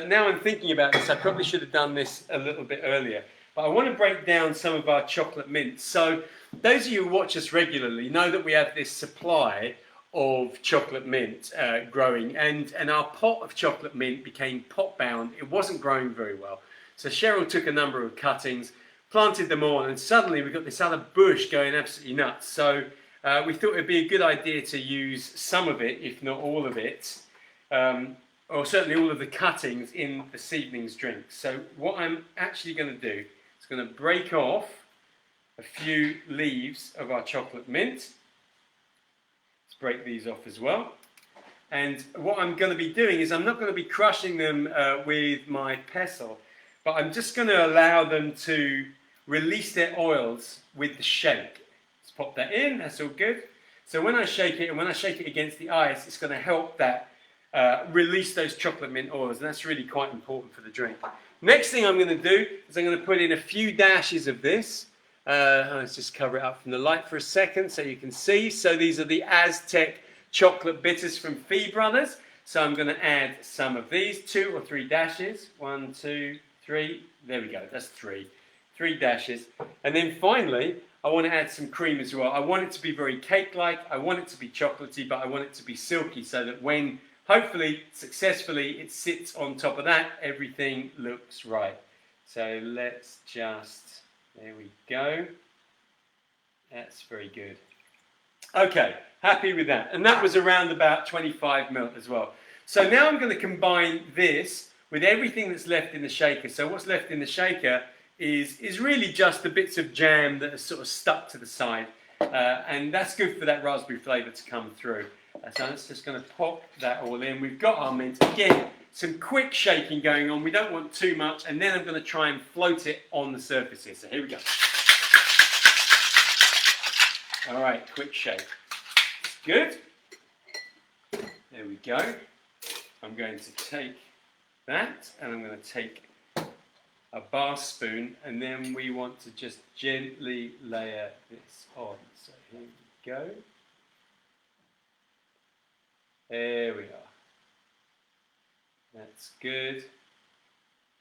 now I'm thinking about this, I probably should have done this a little bit earlier, but I want to break down some of our chocolate mints. So those of you who watch us regularly know that we have this supply of chocolate mint growing, and our pot of chocolate mint became pot bound. It wasn't growing very well. So Cheryl took a number of cuttings, planted them all, and suddenly we got this other bush going absolutely nuts. So we thought it would be a good idea to use some of it, if not all of it, or certainly all of the cuttings in this evening's drink. So what I'm actually going to do is going to break off a few leaves of our chocolate mint. Let's break these off as well. And what I'm going to be doing is I'm not going to be crushing them with my pestle, but I'm just going to allow them to release their oils with the shake. Let's pop that in, that's all good. So when I shake it, and when I shake it against the ice, it's going to help that release those chocolate mint oils, and that's really quite important for the drink. Next thing I'm going to do is I'm going to put in a few dashes of this. Let's just cover it up from the light for a second so you can see. So these are the Aztec chocolate bitters from Fee Brothers. So I'm going to add some of these, 2 or 3 dashes. 1, 2, 3. There we go, that's 3. 3 dashes. And then finally, I want to add some cream as well. I want it to be very cake-like. I want it to be chocolatey, but I want it to be silky so that when, hopefully, successfully, it sits on top of that, everything looks right. So let's just, there we go. That's very good. Okay, happy with that. And that was around about 25 ml as well. So now I'm going to combine this with everything that's left in the shaker. So what's left in the shaker is really just the bits of jam that are sort of stuck to the side. And that's good for that raspberry flavour to come through. So I'm just going to pop that all in. We've got our mint. Again, some quick shaking going on. We don't want too much. And then I'm going to try and float it on the surface here. So here we go. All right, quick shake. Good. There we go. I'm going to take that and I'm going to take a bar spoon, and then we want to just gently layer this on. So here we go. There we are. That's good.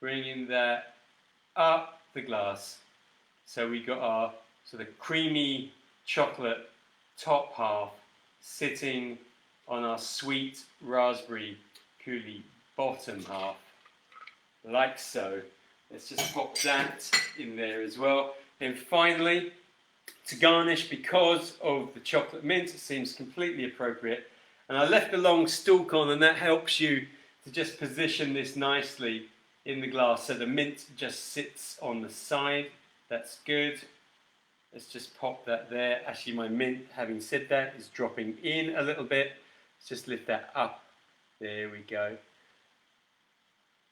Bringing that up the glass. So we got our sort of creamy chocolate top half sitting on our sweet raspberry coulis bottom half, like so. Let's just pop that in there as well. And finally, to garnish, because of the chocolate mint, it seems completely appropriate. And I left a long stalk on, and that helps you to just position this nicely in the glass so the mint just sits on the side. That's good. Let's just pop that there. Actually, my mint, having said that, is dropping in a little bit. Let's just lift that up. There we go.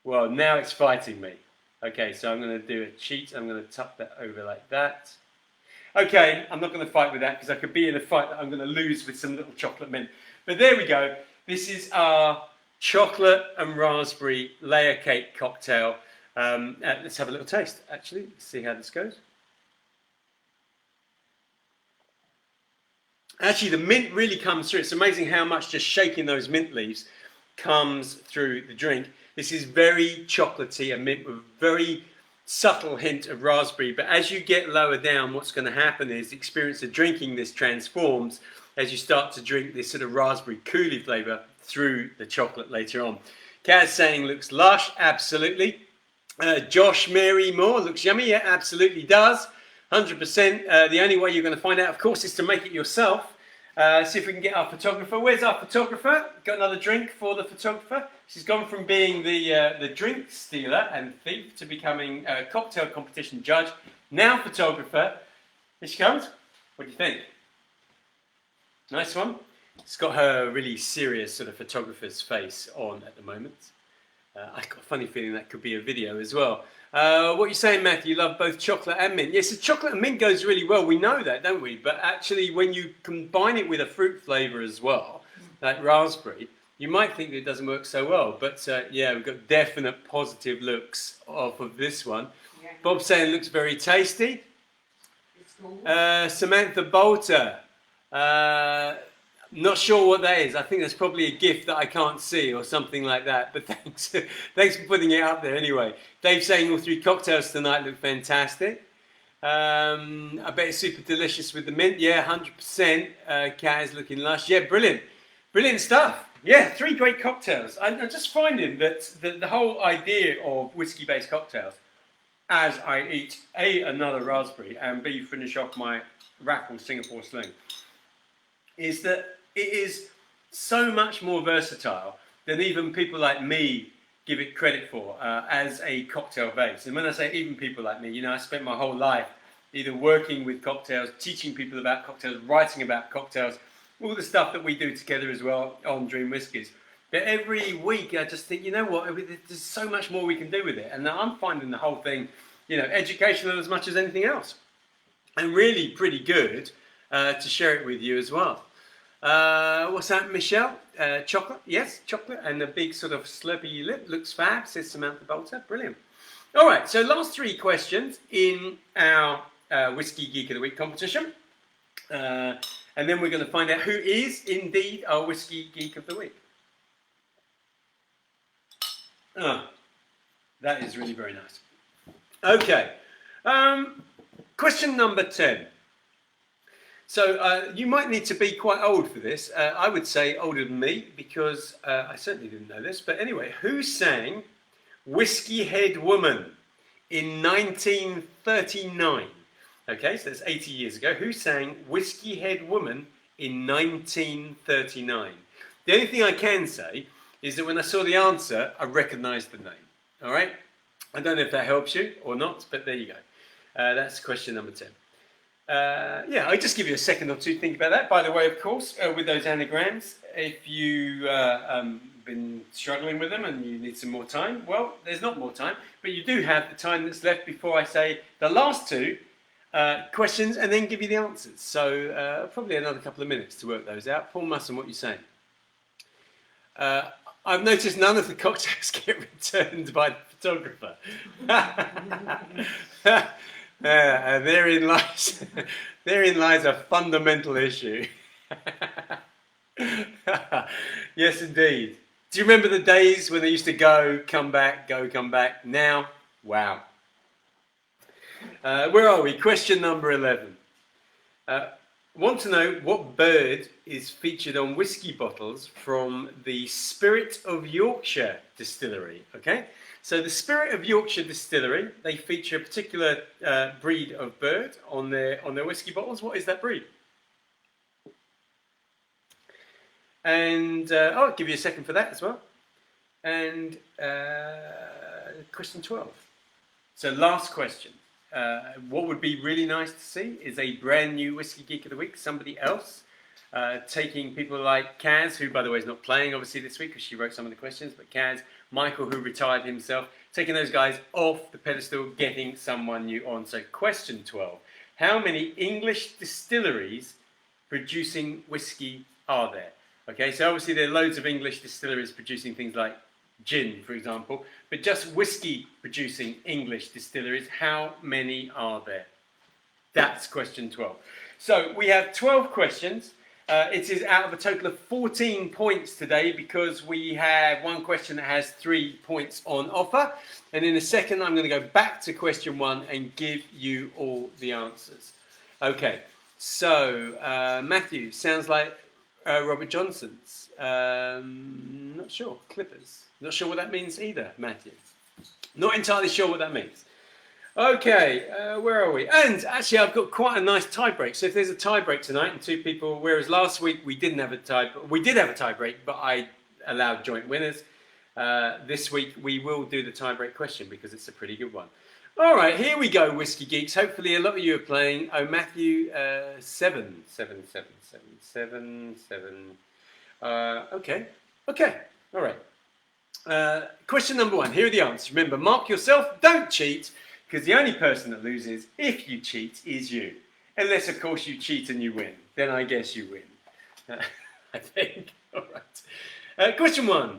Well, now it's fighting me. Okay, so I'm going to do a cheat. I'm going to tuck that over like that. Okay, I'm not going to fight with that because I could be in a fight that I'm going to lose with some little chocolate mint. But there we go. This is our chocolate and raspberry layer cake cocktail. Let's have a little taste, actually. Let's see how this goes. Actually, the mint really comes through. It's amazing how much just shaking those mint leaves comes through the drink. This is very chocolatey and mint with a very subtle hint of raspberry. But as you get lower down, what's going to happen is the experience of drinking this transforms as you start to drink this sort of raspberry coulis flavour through the chocolate later on. Kaz saying looks lush, absolutely. Josh Mary Moore looks yummy, yeah, absolutely does. 100%. The only way you're going to find out, of course, is to make it yourself. See if we can get our photographer. Where's our photographer? Got another drink for the photographer. She's gone from being the drink stealer and thief to becoming a cocktail competition judge. Now photographer. Here she comes. What do you think? Nice one. It's got her really serious sort of photographer's face on at the moment. I've got a funny feeling that could be a video as well. What are you saying, Matthew? You love both chocolate and mint. Yes, the chocolate and mint goes really well. We know that, don't we? But actually, when you combine it with a fruit flavour as well, like raspberry, you might think that it doesn't work so well. But yeah, we've got definite positive looks off of this one. Yeah. Bob's saying it looks very tasty. Samantha Bolter. Not sure what that is. I think that's probably a gift that I can't see or something like that. But thanks, thanks for putting it up there anyway. Dave saying all 3 cocktails tonight look fantastic. I bet it's super delicious with the mint. Yeah, 100%. Cat is looking lush. Yeah, brilliant. Brilliant stuff. Yeah, 3 great cocktails. I'm just finding that the whole idea of whiskey-based cocktails, as I eat A, another raspberry, and B, finish off my Raffles Singapore Sling, is that it is so much more versatile than even people like me give it credit for as a cocktail base. And when I say even people like me, you know, I spent my whole life either working with cocktails, teaching people about cocktails, writing about cocktails, all the stuff that we do together as well on Dream Whiskies. But every week I just think, you know what, there's so much more we can do with it. And I'm finding the whole thing, you know, educational as much as anything else. And really pretty good to share it with you as well. What's that, Michelle? Chocolate? Yes, chocolate. And a big sort of slurpy lip. Looks fab, says Samantha Bolter. Brilliant. All right, so last 3 questions in our Whiskey Geek of the Week competition. And then we're going to find out who is indeed our Whiskey Geek of the Week. Oh, that is really very nice. Okay, question number 10. So you might need to be quite old for this. I would say older than me because I certainly didn't know this. But anyway, who sang Whiskey Head Woman in 1939? Okay, so that's 80 years ago. Who sang Whiskey Head Woman in 1939? The only thing I can say is that when I saw the answer, I recognised the name. All right? I don't know if that helps you or not, but there you go. That's question number 10. Yeah, I'll just give you a second or two to think about that. By the way, of course, with those anagrams, if you've been struggling with them and you need some more time, well, there's not more time, but you do have the time that's left before I say the last 2 questions and then give you the answers. So probably another couple of minutes to work those out. Paul Musson, what are you saying? I've noticed none of the cocktails get returned by the photographer. And therein lies a fundamental issue. Yes, indeed. Do you remember the days when they used to go, come back, come back? Now, wow. Where are we? Question number 11. Want to know what bird is featured on whiskey bottles from the Spirit of Yorkshire distillery? Okay, so the Spirit of Yorkshire distillery, they feature a particular breed of bird on their whiskey bottles. What is that breed? And I'll give you a second for that as well. And question 12. So last question. What would be really nice to see is a brand new Whiskey Geek of the Week, somebody else taking people like Kaz, who by the way is not playing obviously this week because she wrote some of the questions, but Kaz, Michael, who retired himself, taking those guys off the pedestal, getting someone new on. So question 12, how many English distilleries producing whiskey are there? Okay, so obviously there are loads of English distilleries producing things like gin, for example, but just whiskey producing English distilleries, how many are there? That's question 12. So we have 12 questions. It is out of a total of 14 points today because we have one question that has 3 points on offer. And in a second, I'm going to go back to question 1 and give you all the answers. Okay, so Matthew, sounds like Robert Johnson's. Not sure. Clippers. Not sure what that means either, Matthew. Not entirely sure what that means. Okay, where are we? And actually, I've got quite a nice tie break. So if there's a tie break tonight and 2 people, whereas last week we didn't have a tie, we did have a tie break, but I allowed joint winners. This week we will do the tie break question because it's a pretty good one. All right, here we go, Whiskey Geeks. Hopefully a lot of you are playing. Oh, Matthew, 7. Okay, all right. Question number 1, here are the answers. Remember, mark yourself, don't cheat, because the only person that loses if you cheat is you. Unless, of course, you cheat and you win. Then I guess you win. I think. All right. Question 1.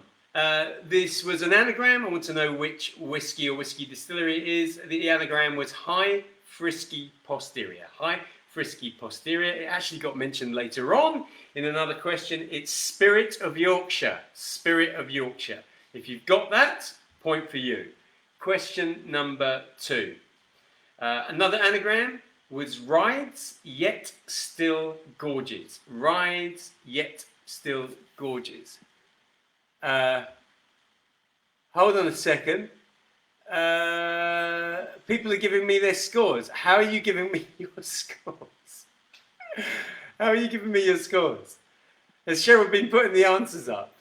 This was an anagram. I want to know which whiskey or whiskey distillery it is. The anagram was High Frisky Posterior. High frisky posterior. It actually got mentioned later on in another question. It's Spirit of Yorkshire. Spirit of Yorkshire. If you've got that, point for you. Question number 2. Another anagram was rides yet still gorges. Rides yet still gorges. Hold on a second. People are giving me their scores. How are you giving me your scores? How are you giving me your scores? Has Cheryl been putting the answers up?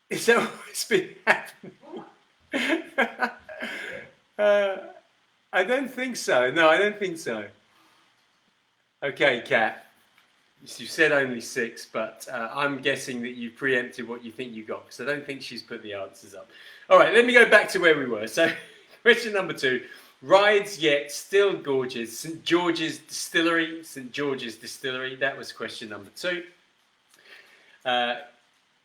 Is that what's been happening? I don't think so. No, I don't think so. Okay, Kat. You said only 6, but I'm guessing that you preempted what you think you got, because I don't think she's put the answers up. All right, let me go back to where we were. So, question number 2. Rides yet still gorges. St. George's Distillery. St. George's Distillery. That was question number 2.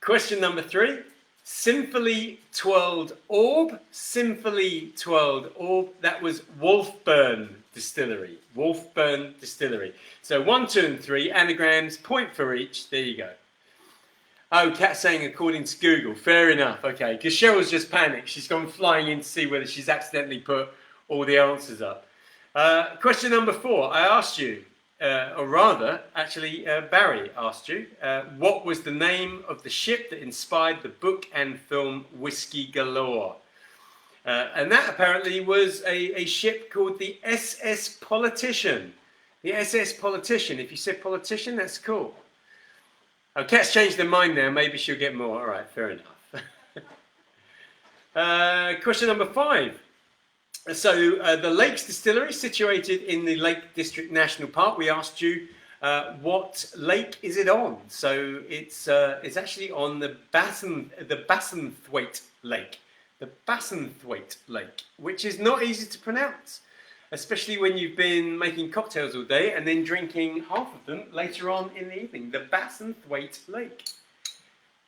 Question number 3. Sinfully twirled orb. Sinfully twirled orb. That was Wolfburn Distillery. Wolfburn Distillery. So 1, 2, and 3 anagrams, point for each. There you go. Oh, Kat's saying according to Google. Fair enough. Okay, because Cheryl's just panicked. She's gone flying in to see whether she's accidentally put all the answers up. Question number 4. I asked you, or rather, actually, Barry asked you, what was the name of the ship that inspired the book and film Whisky Galore? And that apparently was a ship called the SS Politician. The SS Politician. If you said politician, that's cool. Oh, Kat's changed her mind now. Maybe she'll get more. All right, fair enough. Question number 5. So the Lakes Distillery, situated in the Lake District National Park. We asked you what lake is it on? So it's actually on the Bassenthwaite Lake. The Bassenthwaite Lake, which is not easy to pronounce, especially when you've been making cocktails all day and then drinking half of them later on in the evening. The Bassenthwaite Lake.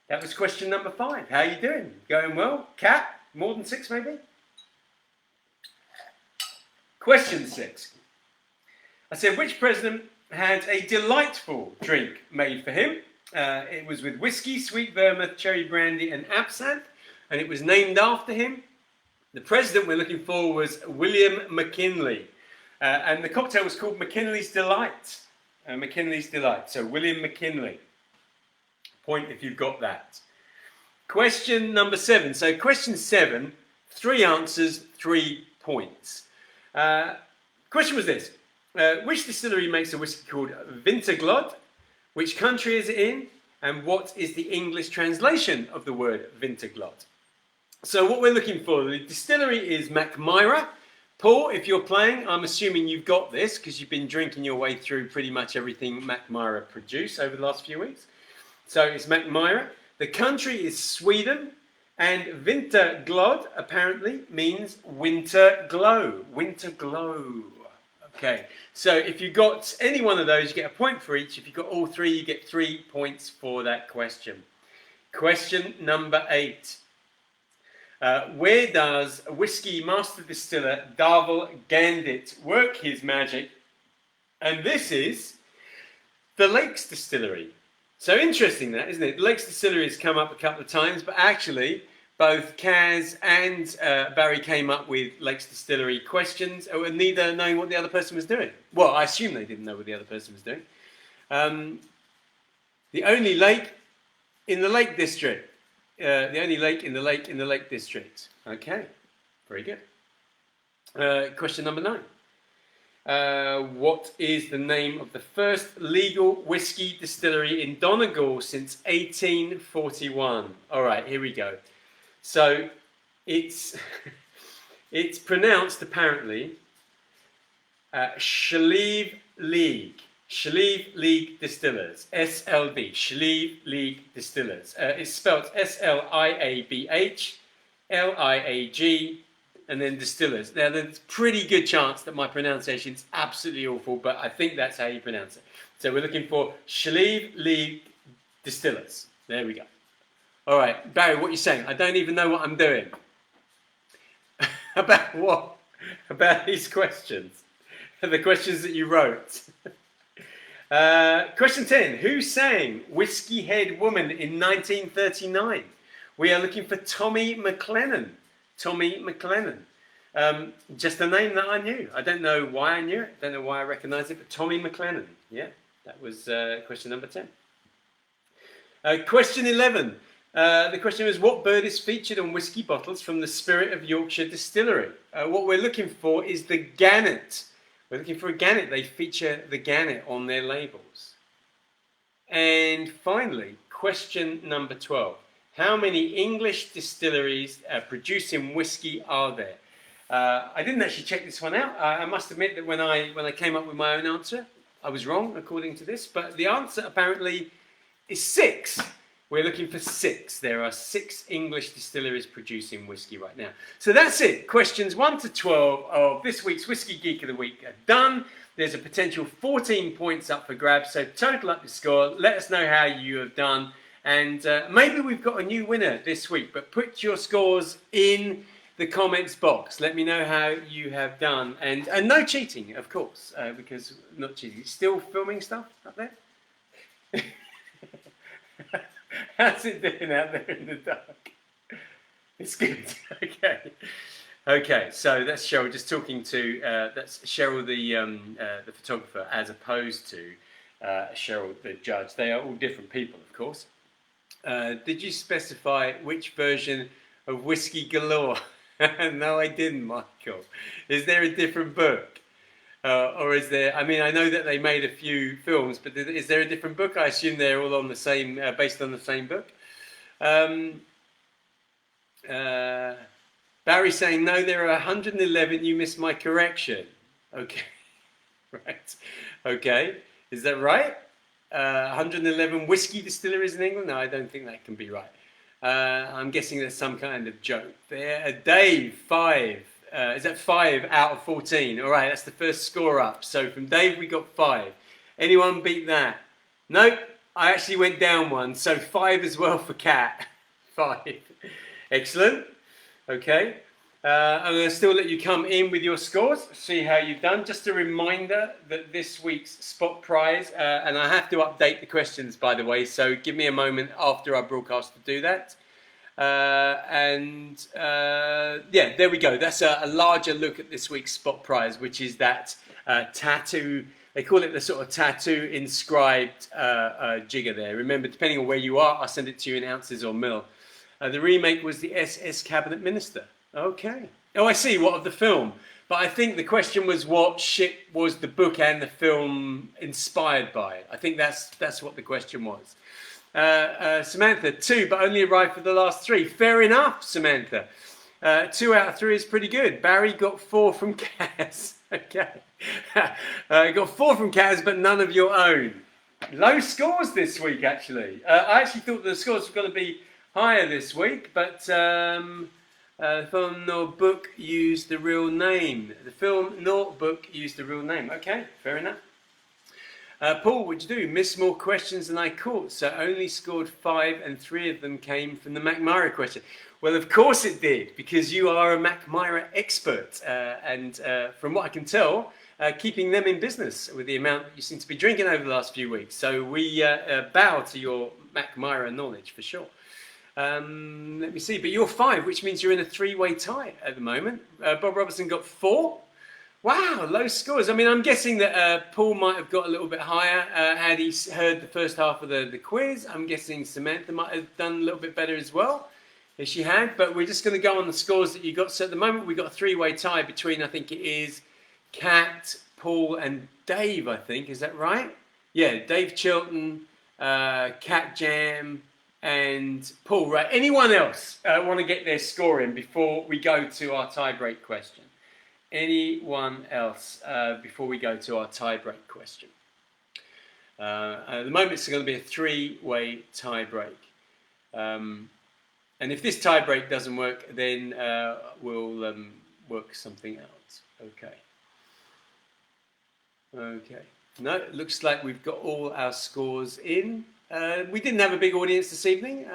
That was question number 5. How are you doing? Going well? Kat? More than 6 maybe? Question 6. I said, which president had a delightful drink made for him? It was with whiskey, sweet vermouth, cherry brandy and absinthe, and it was named after him. The president we're looking for was William McKinley, and the cocktail was called McKinley's Delight. McKinley's Delight. So William McKinley. Point if you've got that. Question number 7. So question 7, 3 answers, 3 points. Question was this. Which distillery makes a whiskey called Vinterglad? Which country is it in? And what is the English translation of the word Vinterglad? So what we're looking for, the distillery is Mackmyra. Paul, if you're playing, I'm assuming you've got this because you've been drinking your way through pretty much everything Mackmyra produce over the last few weeks. So it's Mackmyra. The country is Sweden. And Vinterglad apparently means winter glow. Winter glow. Okay, so if you got any one of those, you get a point for each. If you got all 3, you get 3 points for that question. Question number 8. Where does whiskey master distiller Darvel Gandit work his magic? And this is the Lakes Distillery. So interesting that, isn't it? The Lakes Distillery has come up a couple of times, but actually both Kaz and Barry came up with Lakes Distillery questions, neither knowing what the other person was doing. Well, I assume they didn't know what the other person was doing. The only lake in the Lake District. The only lake in the Lake District. Okay, very good. Question number 9. What is the name of the first legal whiskey distillery in Donegal since 1841? All right, here we go. So it's pronounced apparently Slieve League. Slieve League Distillers, SLD, Slieve League Distillers. It's spelled SLIABH, LIAG, and then Distillers. Now, there's a pretty good chance that my pronunciation is absolutely awful, but I think that's how you pronounce it. So we're looking for Slieve League Distillers. There we go. All right, Barry, what are you saying? I don't even know what I'm doing. About what? About these questions? The questions that you wrote. Question 10. Who sang Whiskey Head Woman in 1939? We are looking for Tommy McLennan. Tommy McLennan. Just a name that I knew. I don't know why I knew it. Don't know why I recognised it, but Tommy McLennan. Yeah, that was question number 10. Question 11. The question was, what bird is featured on whiskey bottles from the Spirit of Yorkshire distillery? What we're looking for is the gannet. We're looking for a gannet. They feature the gannet on their labels. And finally, question number 12. How many English distilleries producing whiskey are there? I didn't actually check this one out. I must admit that when I came up with my own answer, I was wrong according to this. But the answer apparently is 6. We're looking for 6. There are 6 English distilleries producing whiskey right now. So that's it. Questions 1 to 12 of this week's Whiskey Geek of the Week are done. There's a potential 14 points up for grabs. So total up your score. Let us know how you have done. And maybe we've got a new winner this week. But put your scores in the comments box. Let me know how you have done. And no cheating, of course, because not cheating. Still filming stuff up there? How's it doing out there in the dark? It's good. Okay. So that's Cheryl just talking to that's Cheryl the photographer, as opposed to Cheryl the judge. They are all different people, of course. Did you specify which version of Whiskey Galore? No, I didn't, Michael. Is there a different book? Or is there, I mean, I know that they made a few films, but is there a different book? I assume they're all on the same, based on the same book. Barry saying, no, there are 111, you missed my correction. Okay, right. Okay, is that right? 111 whiskey distilleries in England? No, I don't think that can be right. I'm guessing there's some kind of joke there. Dave, 5. Is that 5 out of 14? All right, that's the first score up. So from Dave, we got 5. Anyone beat that? Nope, I actually went down 1. So 5 as well for Kat. 5. Excellent. Okay. I'm going to still let you come in with your scores, see how you've done. Just a reminder that this week's spot prize, and I have to update the questions, by the way, so give me a moment after our broadcast to do that. Yeah, there we go. That's a larger look at this week's spot prize, which is that tattoo. They call it the sort of tattoo inscribed jigger there. Remember, depending on where you are, I'll send it to you in ounces or mil. The remake was the SS Cabinet Minister. Okay. Oh, I see. What of the film? But I think the question was, what ship was the book and the film inspired by? I think that's what the question was. Samantha, 2, but only arrived for the last 3. Fair enough, Samantha. 2 out of 3 is pretty good. Barry got 4 from Kaz. Okay. Got 4 from Kaz, but none of your own. Low scores this week, actually. I actually thought the scores were going to be higher this week, but the film nor book used the real name. The film nor book used the real name. Okay, fair enough. Paul, what'd you do? Missed more questions than I caught, so only scored 5 and 3 of them came from the McMyra question. Well, of course it did, because you are a McMyra expert, and from what I can tell, keeping them in business with the amount that you seem to be drinking over the last few weeks. So we bow to your McMyra knowledge for sure. Let me see, but you're 5, which means you're in a 3-way tie at the moment. Bob Robertson got 4. Wow, low scores. I mean, I'm guessing that Paul might have got a little bit higher had he heard the first half of the quiz. I'm guessing Samantha might have done a little bit better as well, if she had. But we're just going to go on the scores that you got. So at the moment, we've got a 3-way tie between, I think it is, Kat, Paul, and Dave, I think. Is that right? Yeah, Dave Chilton, Kat Jam, and Paul, right? Anyone else want to get their score in before we go to our tie-break question? Anyone else before we go to our tie-break question? At the moment, it's going to be a 3-way tie-break. And if this tie-break doesn't work, then we'll work something out. Okay. Okay. No, it looks like we've got all our scores in. We didn't have a big audience this evening,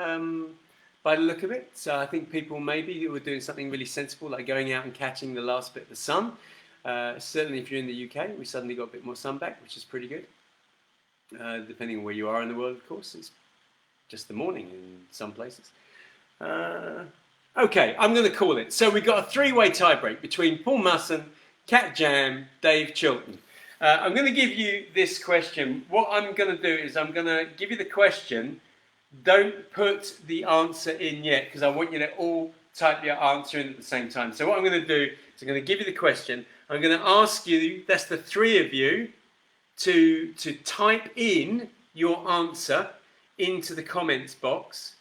by the look of it. So I think people maybe were doing something really sensible, like going out and catching the last bit of the sun. Certainly if you're in the UK, we suddenly got a bit more sun back, which is pretty good. depending on where you are in the world, of course. It's just the morning in some places. Okay, I'm going to call it. So we've got a three-way tiebreak between Paul Musson, Cat Jam, Dave Chilton. I'm going to give you this question. What I'm going to do is I'm going to give you the question. Don't put the answer in yet, because I want you to all type your answer in at the same time. So what I'm going to do is I'm going to give you the question. I'm going to ask you, that's the three of you, to type in your answer into the comments box,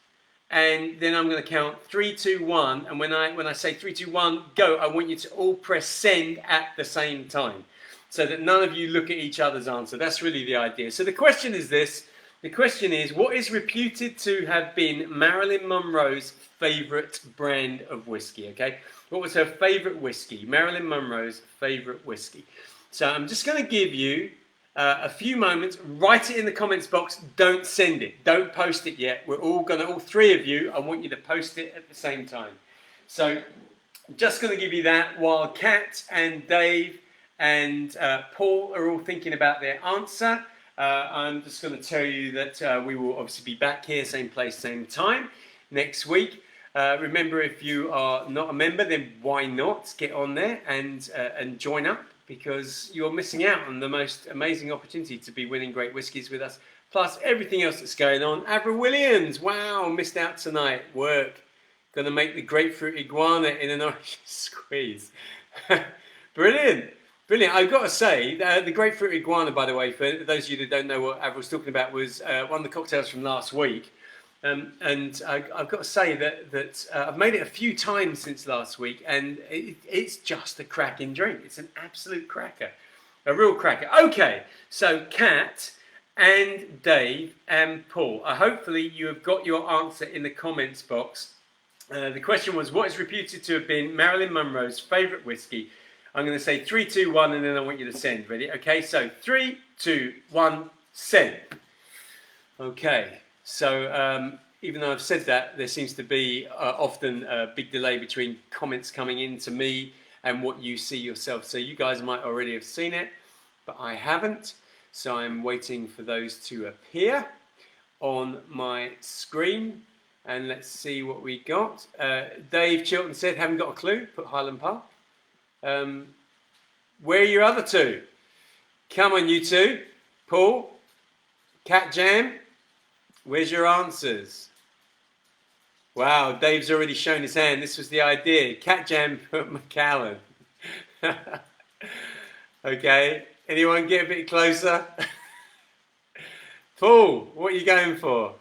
and then I'm going to count 3, 2, 1, and when I say 3, 2, 1, go, I want you to all press send at the same time, so that none of you look at each other's answer. That's really the idea. So the question is this. The question is, what is reputed to have been Marilyn Monroe's favourite brand of whiskey? Okay, what was her favourite whiskey? Marilyn Monroe's favourite whiskey. So I'm just going to give you a few moments. Write it in the comments box. Don't send it. Don't post it yet. We're all three of you, I want you to post it at the same time. So I'm just going to give you that while Kat and Dave and Paul are all thinking about their answer. I'm just going to tell you that we will obviously be back here, same place, same time, next week. Remember, if you are not a member, then why not get on there and join up, because you're missing out on the most amazing opportunity to be winning great whiskies with us, plus everything else that's going on. Avril Williams, wow, missed out tonight. Work. Going to make the grapefruit iguana in an orange squeeze. Brilliant. Brilliant. I've got to say, the grapefruit iguana, by the way, for those of you that don't know what Avril was talking about, was one of the cocktails from last week. And I've got to say that I've made it a few times since last week, and it's just a cracking drink. It's an absolute cracker. A real cracker. Okay, so Kat and Dave and Paul, hopefully you have got your answer in the comments box. The question was, what is reputed to have been Marilyn Monroe's favourite whiskey? I'm going to say 3, 2, 1, and then I want you to send. Ready? Okay, so 3, 2, 1, send. Okay, so even though I've said that, there seems to be often a big delay between comments coming in to me and what you see yourself. So you guys might already have seen it, but I haven't. So I'm waiting for those to appear on my screen. And let's see what we got. Dave Chilton said, haven't got a clue. Put Highland Park. Where are your other two? Come on, you two. Paul, Cat Jam, where's your answers? Wow, Dave's already shown his hand. This was the idea. Cat Jam put Macallan. Okay, anyone get a bit closer? Paul, what are you going for?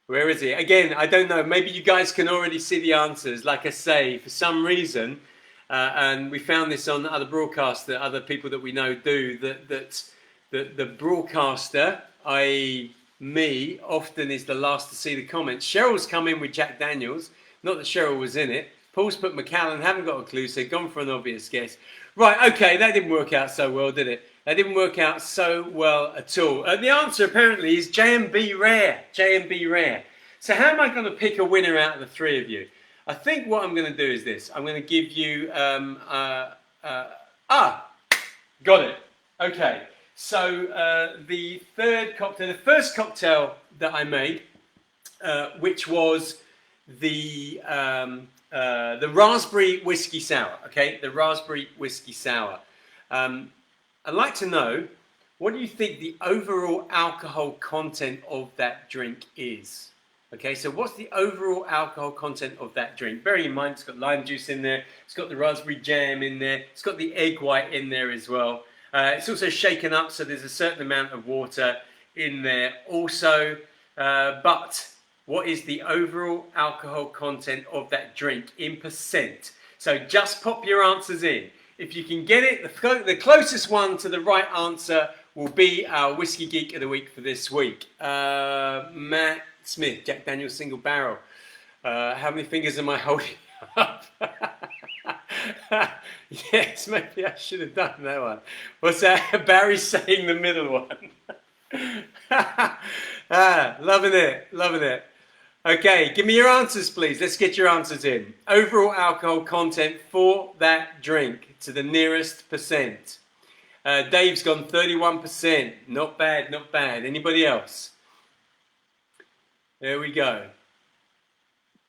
Where is he? Again, I don't know. Maybe you guys can already see the answers. Like I say, for some reason, and we found this on other broadcasts that other people that we know do, that the broadcaster, i.e. me, often is the last to see the comments. Cheryl's come in with Jack Daniels. Not that Cheryl was in it. Paul's put Macallan, haven't got a clue, so gone for an obvious guess. Right, okay, that didn't work out so well, did it? That didn't work out so well at all. The answer apparently is J&B Rare. J&B Rare. So how am I going to pick a winner out of the three of you? I think what I'm going to do is this. I'm going to give you... got it. Okay. So the first cocktail that I made, which was the raspberry whiskey sour. Okay, the raspberry whiskey sour. I'd like to know, what do you think the overall alcohol content of that drink is? Okay, so what's the overall alcohol content of that drink? Bearing in mind, it's got lime juice in there, it's got the raspberry jam in there, it's got the egg white in there as well. It's also shaken up, so there's a certain amount of water in there also. But what is the overall alcohol content of that drink in percent? So just pop your answers in. If you can get it, the closest one to the right answer will be our Whiskey Geek of the Week for this week. Matt Smith, Jack Daniel's Single Barrel. How many fingers am I holding up? Yes, maybe I should have done that one. What's that? Barry's saying the middle one. Loving it, loving it. Okay, give me your answers, please. Let's get your answers in. Overall alcohol content for that drink to the nearest percent. Dave's gone 31%. Not bad, not bad. Anybody else? There we go.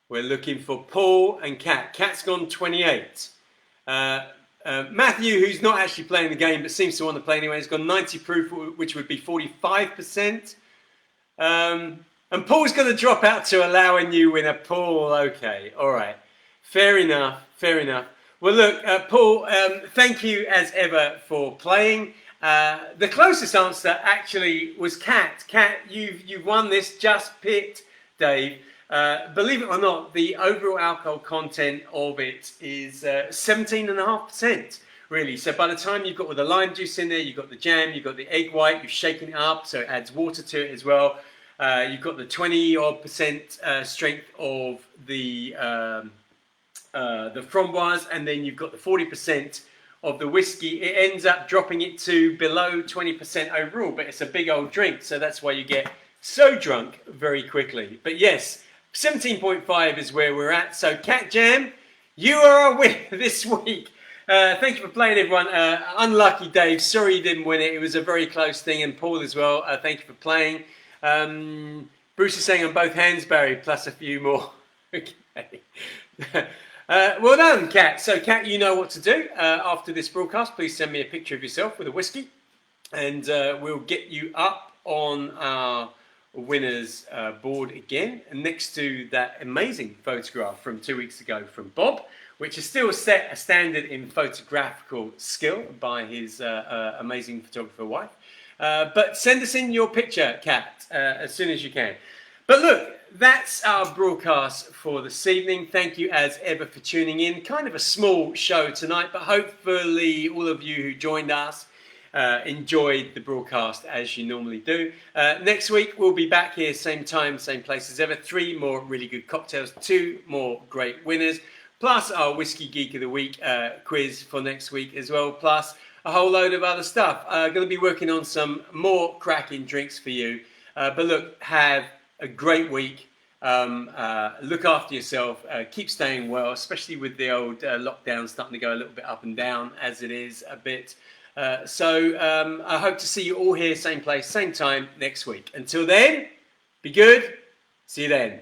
We're looking for Paul and Kat. Kat's gone 28. Matthew, who's not actually playing the game but seems to want to play anyway, has gone 90 proof, which would be 45%. And Paul's going to drop out to allow a new winner. Paul, okay, all right. Fair enough, fair enough. Well, look, Paul, thank you as ever for playing. The closest answer actually was Kat. Kat, you've won this. Just picked Dave. Believe it or not, the overall alcohol content of it is 17.5%, really. So by the time you've got all the lime juice in there, you've got the jam, you've got the egg white, you've shaken it up, so it adds water to it as well. You've got the 20-odd% strength of the framboise, and then you've got the 40% of the whiskey. It ends up dropping it to below 20% overall, but it's a big old drink, so that's why you get so drunk very quickly. But yes, 17.5 is where we're at. So Cat Jam, you are a winner this week. Thank you for playing, everyone. Unlucky Dave, sorry you didn't win it. It was a very close thing, and Paul as well. Thank you for playing. Bruce is saying on both hands, Barry, plus a few more. Okay. Well done, Kat. So, Kat, you know what to do. After this broadcast, please send me a picture of yourself with a whiskey, and we'll get you up on our winners board again, next to that amazing photograph from 2 weeks ago from Bob, which is still set a standard in photographical skill by his amazing photographer wife. But send us in your picture, Kat, as soon as you can. But look, that's our broadcast for this evening. Thank you as ever for tuning in. Kind of a small show tonight, but hopefully all of you who joined us enjoyed the broadcast as you normally do. Next week we'll be back here, same time, same place as ever. 3 more really good cocktails, 2 more great winners, plus our Whiskey Geek of the Week quiz for next week as well, plus a whole load of other stuff. Going to be working on some more cracking drinks for you. But look, have a great week. Look after yourself. Keep staying well, especially with the old lockdown starting to go a little bit up and down as it is a bit. So I hope to see you all here, same place, same time next week. Until then, be good. See you then.